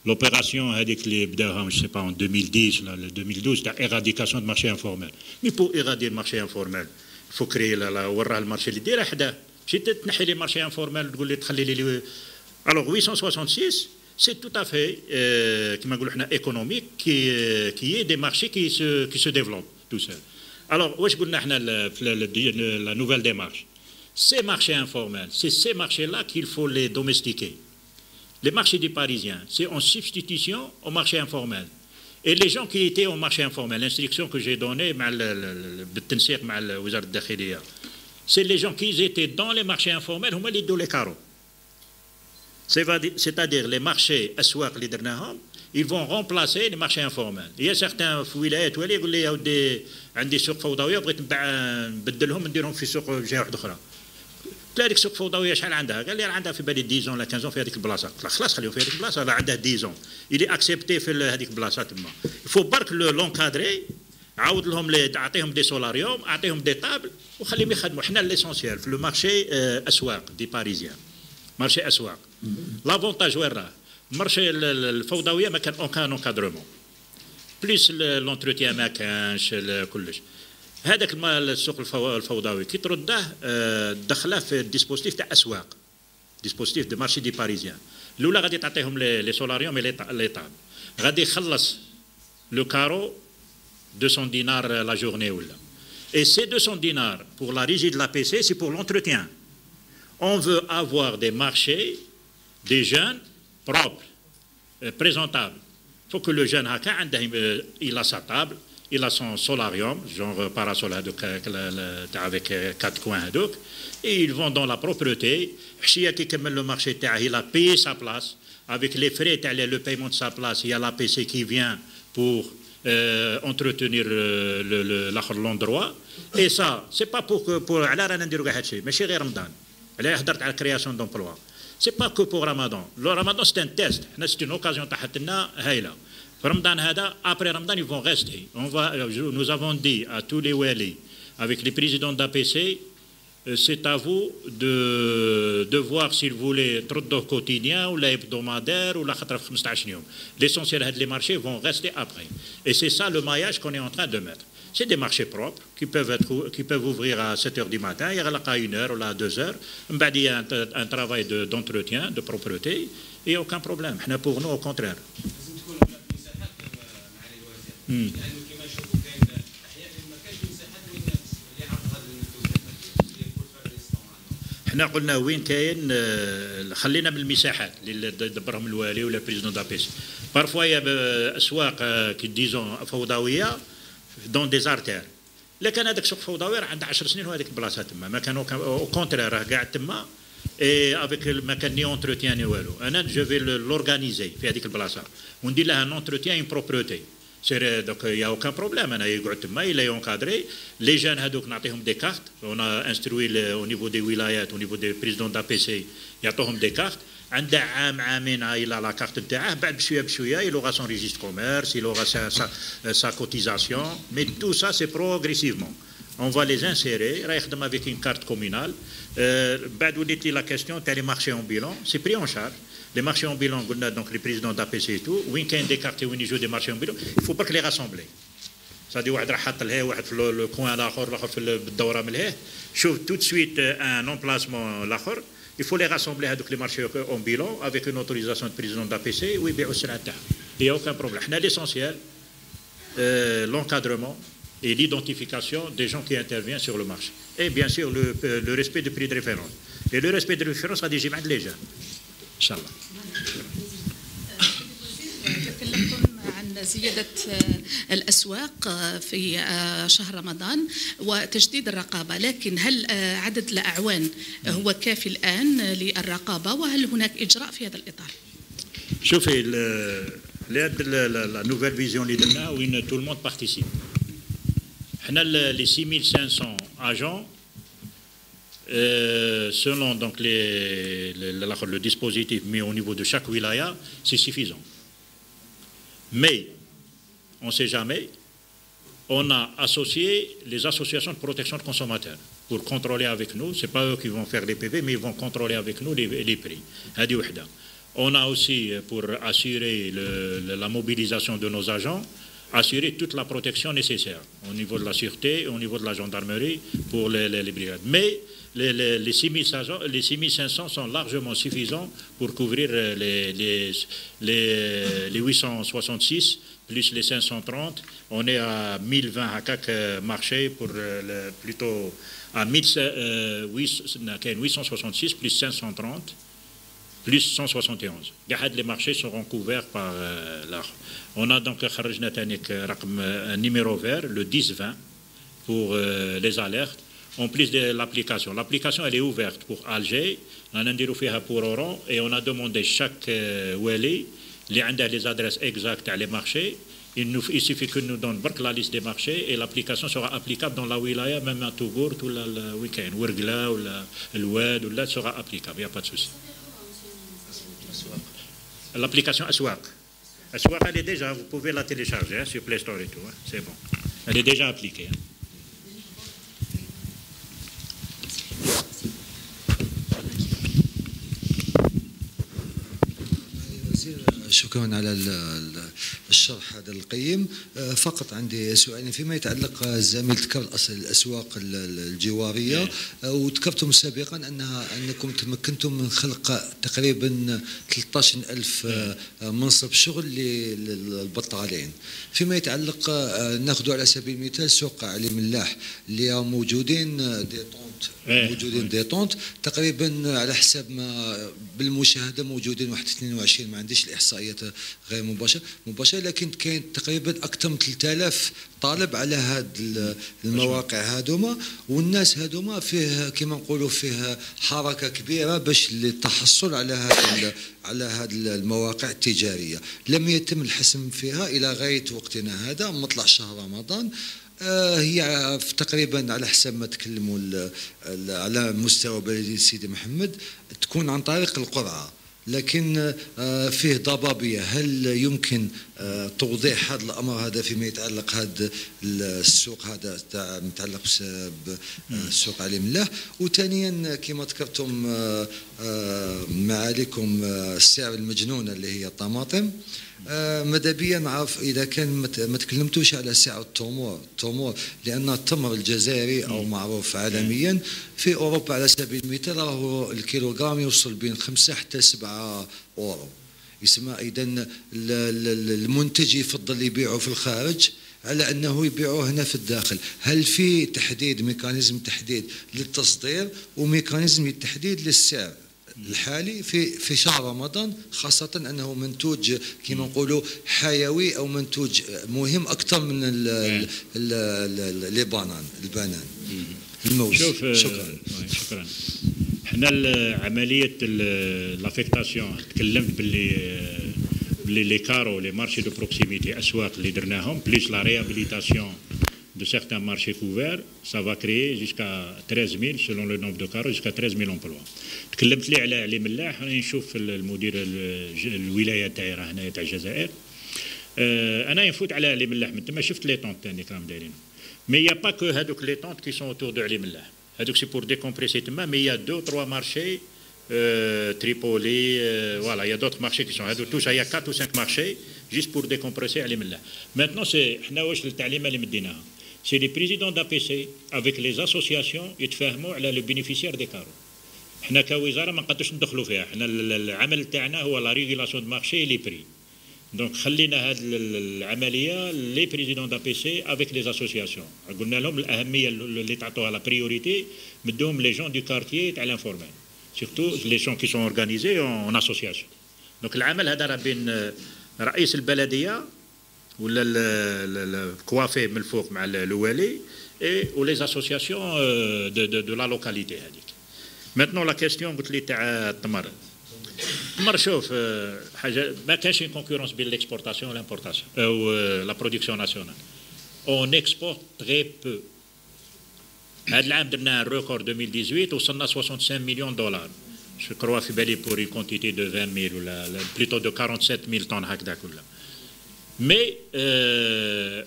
l'opération, je ne sais pas, en 2010, là, 2012, c'est l'éradication de marché informel. Mais pour éradiquer le marché informel, il faut créer le marché qui est les marchés informels. Alors, 866, c'est tout à fait économique qui est des marchés qui se développent tout seuls. Alors, où est-ce que la nouvelle démarche? Ces marchés informels, c'est ces marchés-là qu'il faut les domestiquer. Les marchés des Parisiens, c'est en substitution au marché informel. Et les gens qui étaient au marché informel, l'instruction que j'ai donnée, c'est les gens qui étaient dans les marchés informels, les carreaux. C'est-à-dire les marchés aswaq li درناهم, ils vont remplacer les marchés informels. Il y a certains ولايات اللي يقول لي عندي سوق فوضويه بغيت نبدلهم نديرهم في سوق جهه واحده اخرى. قال لك سوق فوضويه شحال عندها؟ قال لي عندها في بالي 10 ولا 15 في هذيك البلاصه. قلت له خلاص خليهم في هذيك البلاصه، راه عندها 10 اللي اكسبتي في هذيك البلاصه تما. يفو برك لونكادري عاود لهم اعطيهم دي سولاريوم، اعطيهم دي طابل وخليهم يخدموا. حنا ليسونسيال في المارشي اسواق دي باريزيان، مارشي اسواق. لافونتاج وين راه؟ المارشي الفوضويه ما كان اونكان انكادرومون بليس لونتروتيان ما كانش كلش. هذاك السوق الفوضوي كي ترده دخله في الديسبوزيتيف تاع اسواق، ديسبوزيتيف دو مارشي دي باريزيان. الاولى غادي تعطيهم لي سولاريوم لي طاب، غادي يخلص لو كارو 200 دينار لا جورني ولا. Et ces 200 dinars pour la régie de l'APC, c'est pour l'entretien. On veut avoir des marchés, des jeunes propres, présentables. Il faut que le jeune il a sa table, il a son solarium, genre parasol avec 4 coins, et ils vont dans la propreté. Le marché, il a payé sa place. Avec les frais, le paiement de sa place, il y a l'APC qui vient pour entretenir l'endroit. Et ça, c'est pas pour mais chez Ramadan. Elle a la création d'emplois. C'est pas que pour Ramadan. Le Ramadan, c'est un test. C'est une occasion. Après Ramadan, ils vont rester. Nous avons dit à tous les wali, avec les présidents d'APC, c'est à vous de voir s'ils voulaient trop de quotidien ou l'hebdomadaire ou la 15 يوم. L'essentiel, les marchés vont rester après. Et c'est ça le maillage qu'on est en train de mettre. C'est des marchés propres qui peuvent ouvrir à 7 h du matin, il y a à 1 h ou à 2 h. Il y a un travail d'entretien, de propreté, et il n'y a aucun problème. Pour nous, au contraire. احنا قلنا وين كاين خلينا من المساحات اللي دبرهم الوالي ولا بريزيدون دابيس. بارفوا يا اسواق كي ديزون فوضويه دون دي زارتير. لكن هذاك سوق فوضوي راه عنده 10 سنين وهذيك البلاصه تما ما كانوا او كونترير راه قاعد تما اي افيك ما كان ني اونتروتيان ني والو. انا جو في لورغانيزي في هذيك البلاصه وندير لها ان اونتروتيان اون بروبرتي. Donc il n'y a aucun problème. Il est encadré. Les jeunes, on des cartes. On a instruit au niveau des wilayats, au niveau des présidents d'APC, il y a des cartes. Il a la carte de il aura son registre commerce, il aura sa cotisation. Mais tout ça, c'est progressivement. on va les insérer avec une carte communale. La question des marchés ambulants, c'est pris en charge. Les marchés ambulants, donc les présidents d'APC et tout, où il y a des cartes où ils jouent des marchés ambulants, il ne faut pas que les rassembler. C'est-à-dire, واحد راح حط لها واحد في le coin l'autre في الدورة من لهيه شوف tout de suite un emplacement l'autre. Il faut les rassembler à les marchés ambulants avec une autorisation de président d'APC ou يبيعوا السلعة تاعهم. Il n'y a aucun problème. L'essentiel, l'encadrement et l'identification des gens qui interviennent sur le marché. Et bien sûr, le respect du prix de référence. Et le respect de référence a des جماعة les jeunes. Inch'Allah. عن زيادة الأسواق في شهر رمضان وتجديد الرقابة، لكن هل عدد الأعوان هو كافي الآن للرقابة وهل هناك إجراء في هذا الإطار؟ شوفي la nouvelle vision اللي درنا وين tout le monde participe. حنا les 6500 agents selon donc le dispositif mis au niveau de chaque wilaya, c'est suffisant. Mais, on ne sait jamais, on a associé les associations de protection de consommateurs pour contrôler avec nous. Ce n'est pas eux qui vont faire les PV, mais ils vont contrôler avec nous les prix. On a aussi, pour assurer la mobilisation de nos agents, assurer toute la protection nécessaire au niveau de la sûreté, au niveau de la gendarmerie pour les brigades. Mais les 6500 sont largement suffisants pour couvrir les 866 plus les 530. On est à 1020 à chaque marché pour plutôt à 866 plus 530 plus 171. Les marchés seront couverts par l'art. On a donc un numéro vert, le 10-20, pour les alertes. En plus de l'application. L'application, elle est ouverte pour Alger, on a pour Oran, et on a demandé chaque wali, les adresses exactes à les marchés. Il suffit que nous donne la liste des marchés et l'application sera applicable dans la wilaya, même à Tougour, tout le week-end. Ouergla ou le Oued, là sera applicable, il n'y a pas de souci. L'application Aswaq. Aswaq, elle est déjà, vous pouvez la télécharger sur Play Store et tout, hein, c'est bon. Elle est déjà appliquée. Hein. شكرا على الشرح هذا القيم. فقط عندي سؤالين فيما يتعلق زميل ذكر الأسواق الجوارية، وذكرتم سابقا أنكم تمكنتم من خلق تقريبا 13,000 منصب شغل للبطالين. فيما يتعلق ناخذ على سبيل المثال سوق علي ملاح اللي موجودين ديطونت تقريبا على حسب ما بالمشاهده موجودين 22. ما عنديش الاحصائيات غير مباشره، لكن كاين تقريبا اكثر من 3000 طالب على هاد المواقع هذوما، والناس هذوما فيه كما نقولوا فيه حركه كبيره باش للتحصل على هاد المواقع التجاريه. لم يتم الحسم فيها الى غايه وقتنا هذا مطلع شهر رمضان. هي تقريبا على حسب ما تكلموا على مستوى بلدية سيدي محمد تكون عن طريق القرعة، لكن فيه ضبابية. هل يمكن توضيح هذا الأمر هذا فيما يتعلق هذا السوق هذا متعلق بسوق علي ملاح؟ وثانيا كما ذكرتم معاليكم السعر المجنونة اللي هي الطماطم. ماذا بيا نعرف اذا كان ما تكلمتوش على سعر التمور لان التمر الجزائري او معروف عالميا في اوروبا على سبيل المثال راهو الكيلوغرام يوصل بين 5 حتى 7 اورو. يسمى اذا المنتج يفضل يبيعه في الخارج على انه يبيعوه هنا في الداخل. هل في تحديد ميكانيزم تحديد للتصدير وميكانيزم التحديد للسعر الحالي في شهر رمضان، خاصة أنه منتوج كما نقولوا حيوي أو منتوج مهم أكثر من البانان الموز. شكرا. احنا عملية لافيكتاسيون تكلمت باللي لي كارو لي مارشي دو بروكسيميتي أسواق اللي درناهم بليس لا ريابيليتاسيون de certains marchés couverts, ça va créer jusqu'à 13 000 selon le nombre de carreaux, jusqu'à 13 000 emplois. تكلمت لي على علي ملاح، راني نشوف المدير الولايه تاعي راه هنايا تاع الجزائر. انا نفوت على علي ملاح من تما شفت لي طونط تاعي راهم دايرين. Mais il n'y a pas que les tentes qui sont autour de Ali Mellah. C'est pour décompresser demain, mais il y a 2 ou 3 marchés, Tripoli, voilà, il y a d'autres marchés qui sont tous, il y a 4 ou 5 marchés juste pour décompresser Ali Mellah. Maintenant, c'est les présidents d'APC avec les associations يتفاهموا على le bénéficiaire des carreaux. احنا كوزاره ما نقدرش ندخلوا فيها، احنا العمل تاعنا هو لا ريغولاسيون دو مارشي لي بري. دونك خلينا هذه العمليه لي بريزيدون دابيسي افيك لي اسوسياسيون، قلنا لهم الاهميه اللي تعطوها لا بريوريتي مدوهم لي جون دو كارتيي تاع الانفورمال، سورتو لي جون كي سون اورغانيزي اون اسوسياسيون. دونك العمل هذا راه بين رئيس البلديه ولا الكوافي من الفوق مع الوالي و لي اسوسياسيون دو لا لوكاليتي هذيك. Maintenant la question قلت لي تاع التمر. التمر شوف حاجه ما كانش كونكورونس بين l'exportation et l'importation ou la production nationale. On exporte très peu. هذا العام درنا الريكورد 2018 وصلنا 65 مليون دولار. Je crois في بالي pour une quantité de 20 000 ولا plutôt de 47 000 tonnes هكذا كلها. Mais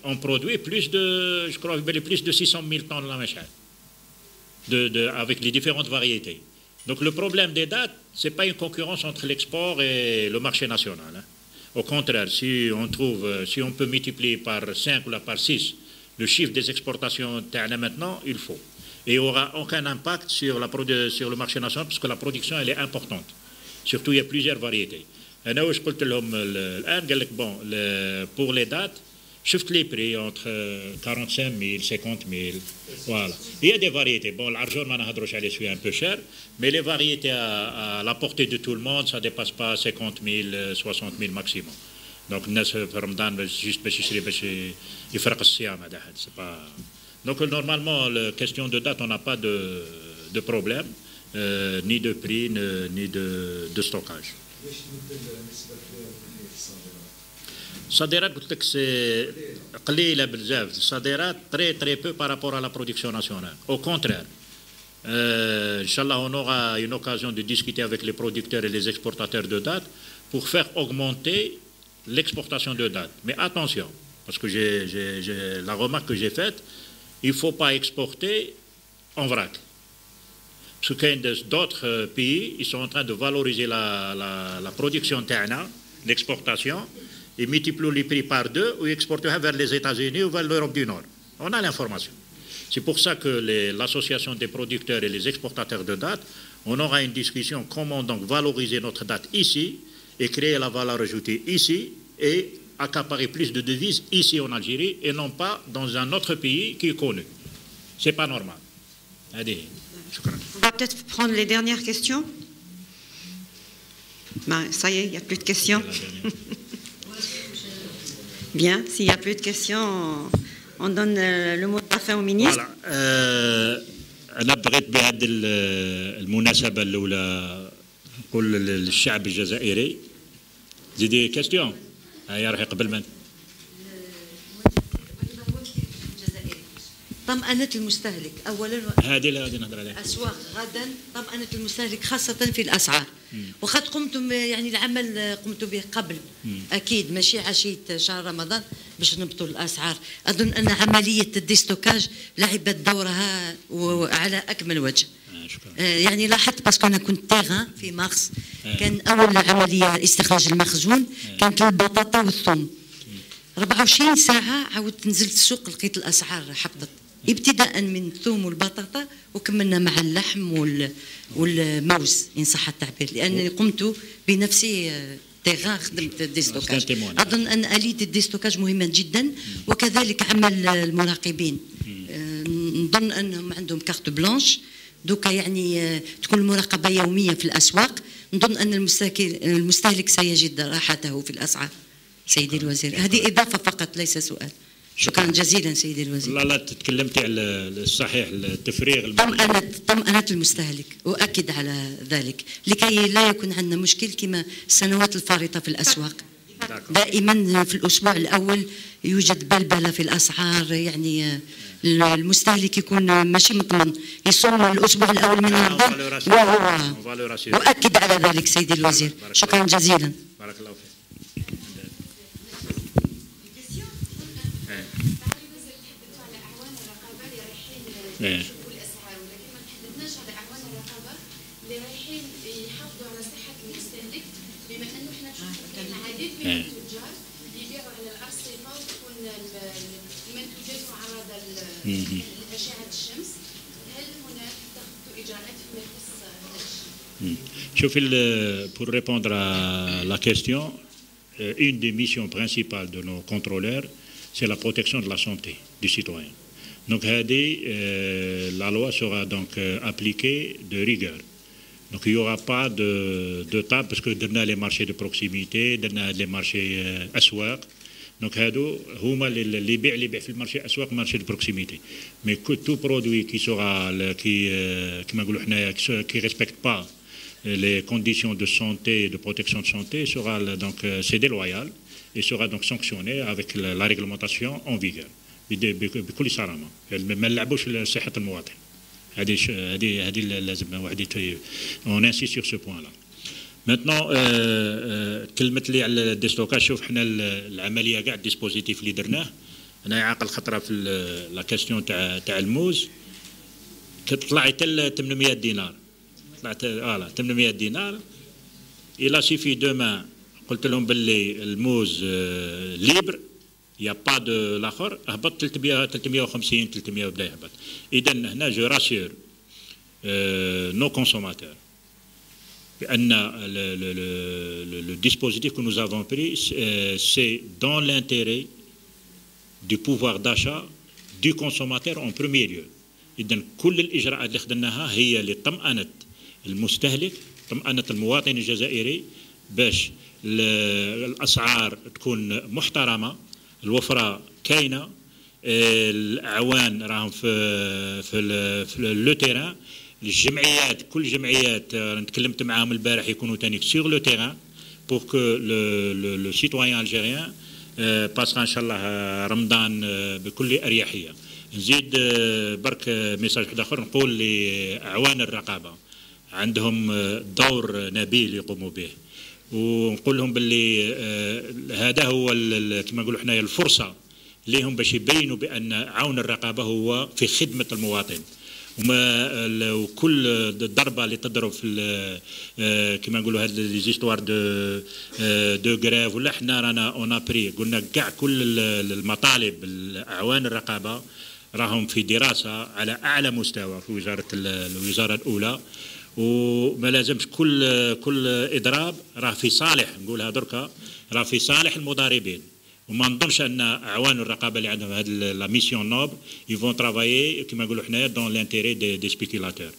on produit plus de, je crois, plus de 600 000 tonnes la machine, avec les différentes variétés. Donc le problème des dates, ce n'est pas une concurrence entre l'export et le marché national. Hein. Au contraire, si on peut multiplier par 5 ou par 6 le chiffre des exportations maintenant, il faut. Et il n'y aura aucun impact sur le marché national parce que la production elle est importante. Surtout, il y a plusieurs variétés. أنا واش قلت لهم الآن قال لك بون pour les dates شفت les prix entre 45 000 50 000 voilà. Il y a des variétés. Bon, l'argent ما نهضروش عليه شويه un peu cher, mais les variétés à la portée de tout le monde ça dépasse pas 50 000 60 000 maximum. Donc الناس في رمضان juste باش يشري باش يفرق الصيام هذا c'est pas. Donc normalement la question de date on n'a pas de problème ni de prix ni de stockage. الصادرات قلت لك سي قليله بزاف الصادرات très peu par rapport à la production nationale. Au contraire, Inch'Allah, on aura une occasion de discuter avec les producteurs et les exportateurs de dattes pour faire augmenter l'exportation de dattes. Mais attention, parce que la remarque que j'ai faite, il ne faut pas exporter en vrac. Parce que d'autres pays, ils sont en train de valoriser la production terna, l'exportation, et multiplient les prix par 2 ou exportent vers les États-Unis ou vers l'Europe du Nord. On a l'information. C'est pour ça que l'association des producteurs et les exportateurs de dattes, on aura une discussion comment donc valoriser notre date ici et créer la valeur ajoutée ici et accaparer plus de devises ici en Algérie et non pas dans un autre pays qui est connu. C'est pas normal. Allez. On va peut-être prendre les dernières questions. Ben, ça y est, il n'y a plus de questions. Bien, s'il n'y a plus de questions, on donne le mot de la fin au ministre. Voilà. أنا بغيت بهذه المناسبة الأولى نقول للشعب الجزائري زيدي كاستيون هيا راح قبل من طمأنة المستهلك أولا هذه نهضر عليها أسواق غدا طمأنة المستهلك خاصة في الأسعار وقد قمتم يعني العمل قمتم به قبل أكيد ماشي عشية شهر رمضان باش نبطوا الأسعار أظن أن عملية الديستوكاج لعبت دورها على أكمل وجه يعني لاحظت باسكو أنا كنت تاغا في مارس كان أول عملية استخراج المخزون كانت البطاطا والثوم 24 ساعة عاودت نزلت السوق لقيت الأسعار حبطت ابتداء من الثوم والبطاطا وكملنا مع اللحم والموز إن صح التعبير لأنني قمت بنفسي تيغان خدمت الديستوكاج أظن أن آلية الديستوكاج مهمة جدا وكذلك عمل المراقبين نظن أنهم عندهم كارت بلانش دوكا يعني تكون المراقبة يومية في الأسواق نظن أن المستهلك سيجد راحته في الأسعار سيدي الوزير هذه إضافة فقط ليس سؤال شكرا جزيلا سيدي الوزير لا تكلمتي على الصحيح التفريغ طمأنة المستهلك وأكد على ذلك لكي لا يكون عندنا مشكل كما السنوات الفارطة في الأسواق دائما في الأسبوع الأول يوجد بلبلة في الأسعار يعني المستهلك يكون ماشي مطمن يصوم الأسبوع الأول من رمضان وأكد على ذلك سيدي الوزير شكرا جزيلا بارك الله فيك والاسعار، ولكن ما تحدثناش على اعوان الرقابه اللي رايحين يحافظوا على صحه المستهلك، بما انه احنا نشوف العديد من التجار يبيعوا على الارصفه وتكون المنتوجات معرضه لاشعه الشمس. هل هناك اتخذتوا اجراءات فيما يخص هذا الشيء؟ Pour répondre à la question, une des missions principales de nos contrôleurs, c'est la protection de la santé du citoyen. Donc, la loi sera donc appliquée de rigueur. Donc, il n'y aura pas de table, parce que dans les marchés de proximité, dans les marchés aswaq. Donc, les baies في المارشي aswaq, marché de proximité. Mais que tout produit qui sera, qui respecte pas les conditions de santé et de protection de santé sera donc c'est déloyal et sera donc sanctionné avec la réglementation en vigueur بكل صرامة. ما نلعبوش صحة المواطن. هذه لازم واحد on insiste sur ce point là. Maintenant كلمت لي على الديستوكاج. شوف احنا العملية كاع الديسبوزيتيف اللي درناه انا عاقل خطرة في لا كاستيون تاع الموز كتطلع حتى 800 دينار. طلعت 800 دينار. إلا سيفي دوما قلت لهم باللي الموز ليبر يا با دو الاخر هبط 350 300 وبدا يهبط. اذا هنا جو راسير نو كونسوماتور بان le dispositif que nous avons pris c'est dans l'intérêt du pouvoir d'achat du consommateur en premier lieu. اذا كل الاجراءات اللي خدناها هي لطمأنة المستهلك، طمأنة المواطن الجزائري، باش الاسعار تكون محترمه، الوفره كاينه، الاعوان راهم في لو تيران، الجمعيات كل جمعيات تكلمت معاهم البارح يكونوا تاني سيغ لو تيران بور كو لو سيتويان الجيريان باسغا ان شاء الله رمضان بكل اريحيه. نزيد برك ميساج واحد اخر نقول لاعوان الرقابه عندهم دور نبيل يقوموا به، ونقول لهم باللي هذا هو كما نقولوا حنايا الفرصه ليهم باش يبينوا بان عون الرقابه هو في خدمه المواطن. وكل ضربه اللي تضرب في كما نقولوا هاد لي زيستوار دو غريف ولا حنا رانا اون بري قلنا كاع كل المطالب اعوان الرقابه راهم في دراسه على اعلى مستوى في الوزاره الاولى، وما لازمش كل اضراب راه في صالح، نقولها دركا راه في صالح المضاربين. وما نظنش ان اعوان الرقابه اللي عندهم هذه لا ميسيون نوب يفون ترافايي كما نقولوا حنايا دون لانتيري دي سبيكولاتور.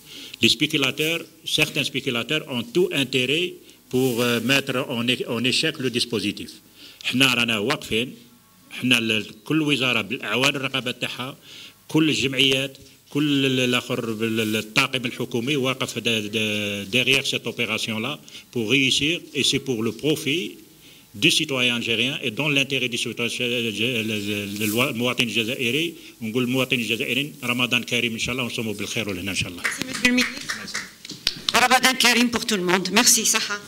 لي سبيكولاتور سيغتان سبيكولاتور اون تو انتيري بور ماتر اون ايشيك لو ديسبوزيتيف. حنا رانا واقفين، حنا كل وزاره بالاعوان الرقابه تاعها، كل الجمعيات، كل الاخر الطاقم الحكومي واقف derrière cette opération là pour réussir, et c'est pour le profit du citoyen algérien et dans l'intérêt du المواطن الجزائري. ونقول المواطن الجزائري رمضان كريم ان شاء الله، ونصوموا بالخير ولهنا ان شاء الله. رمضان كريم pour tout le monde. Merci. صحة.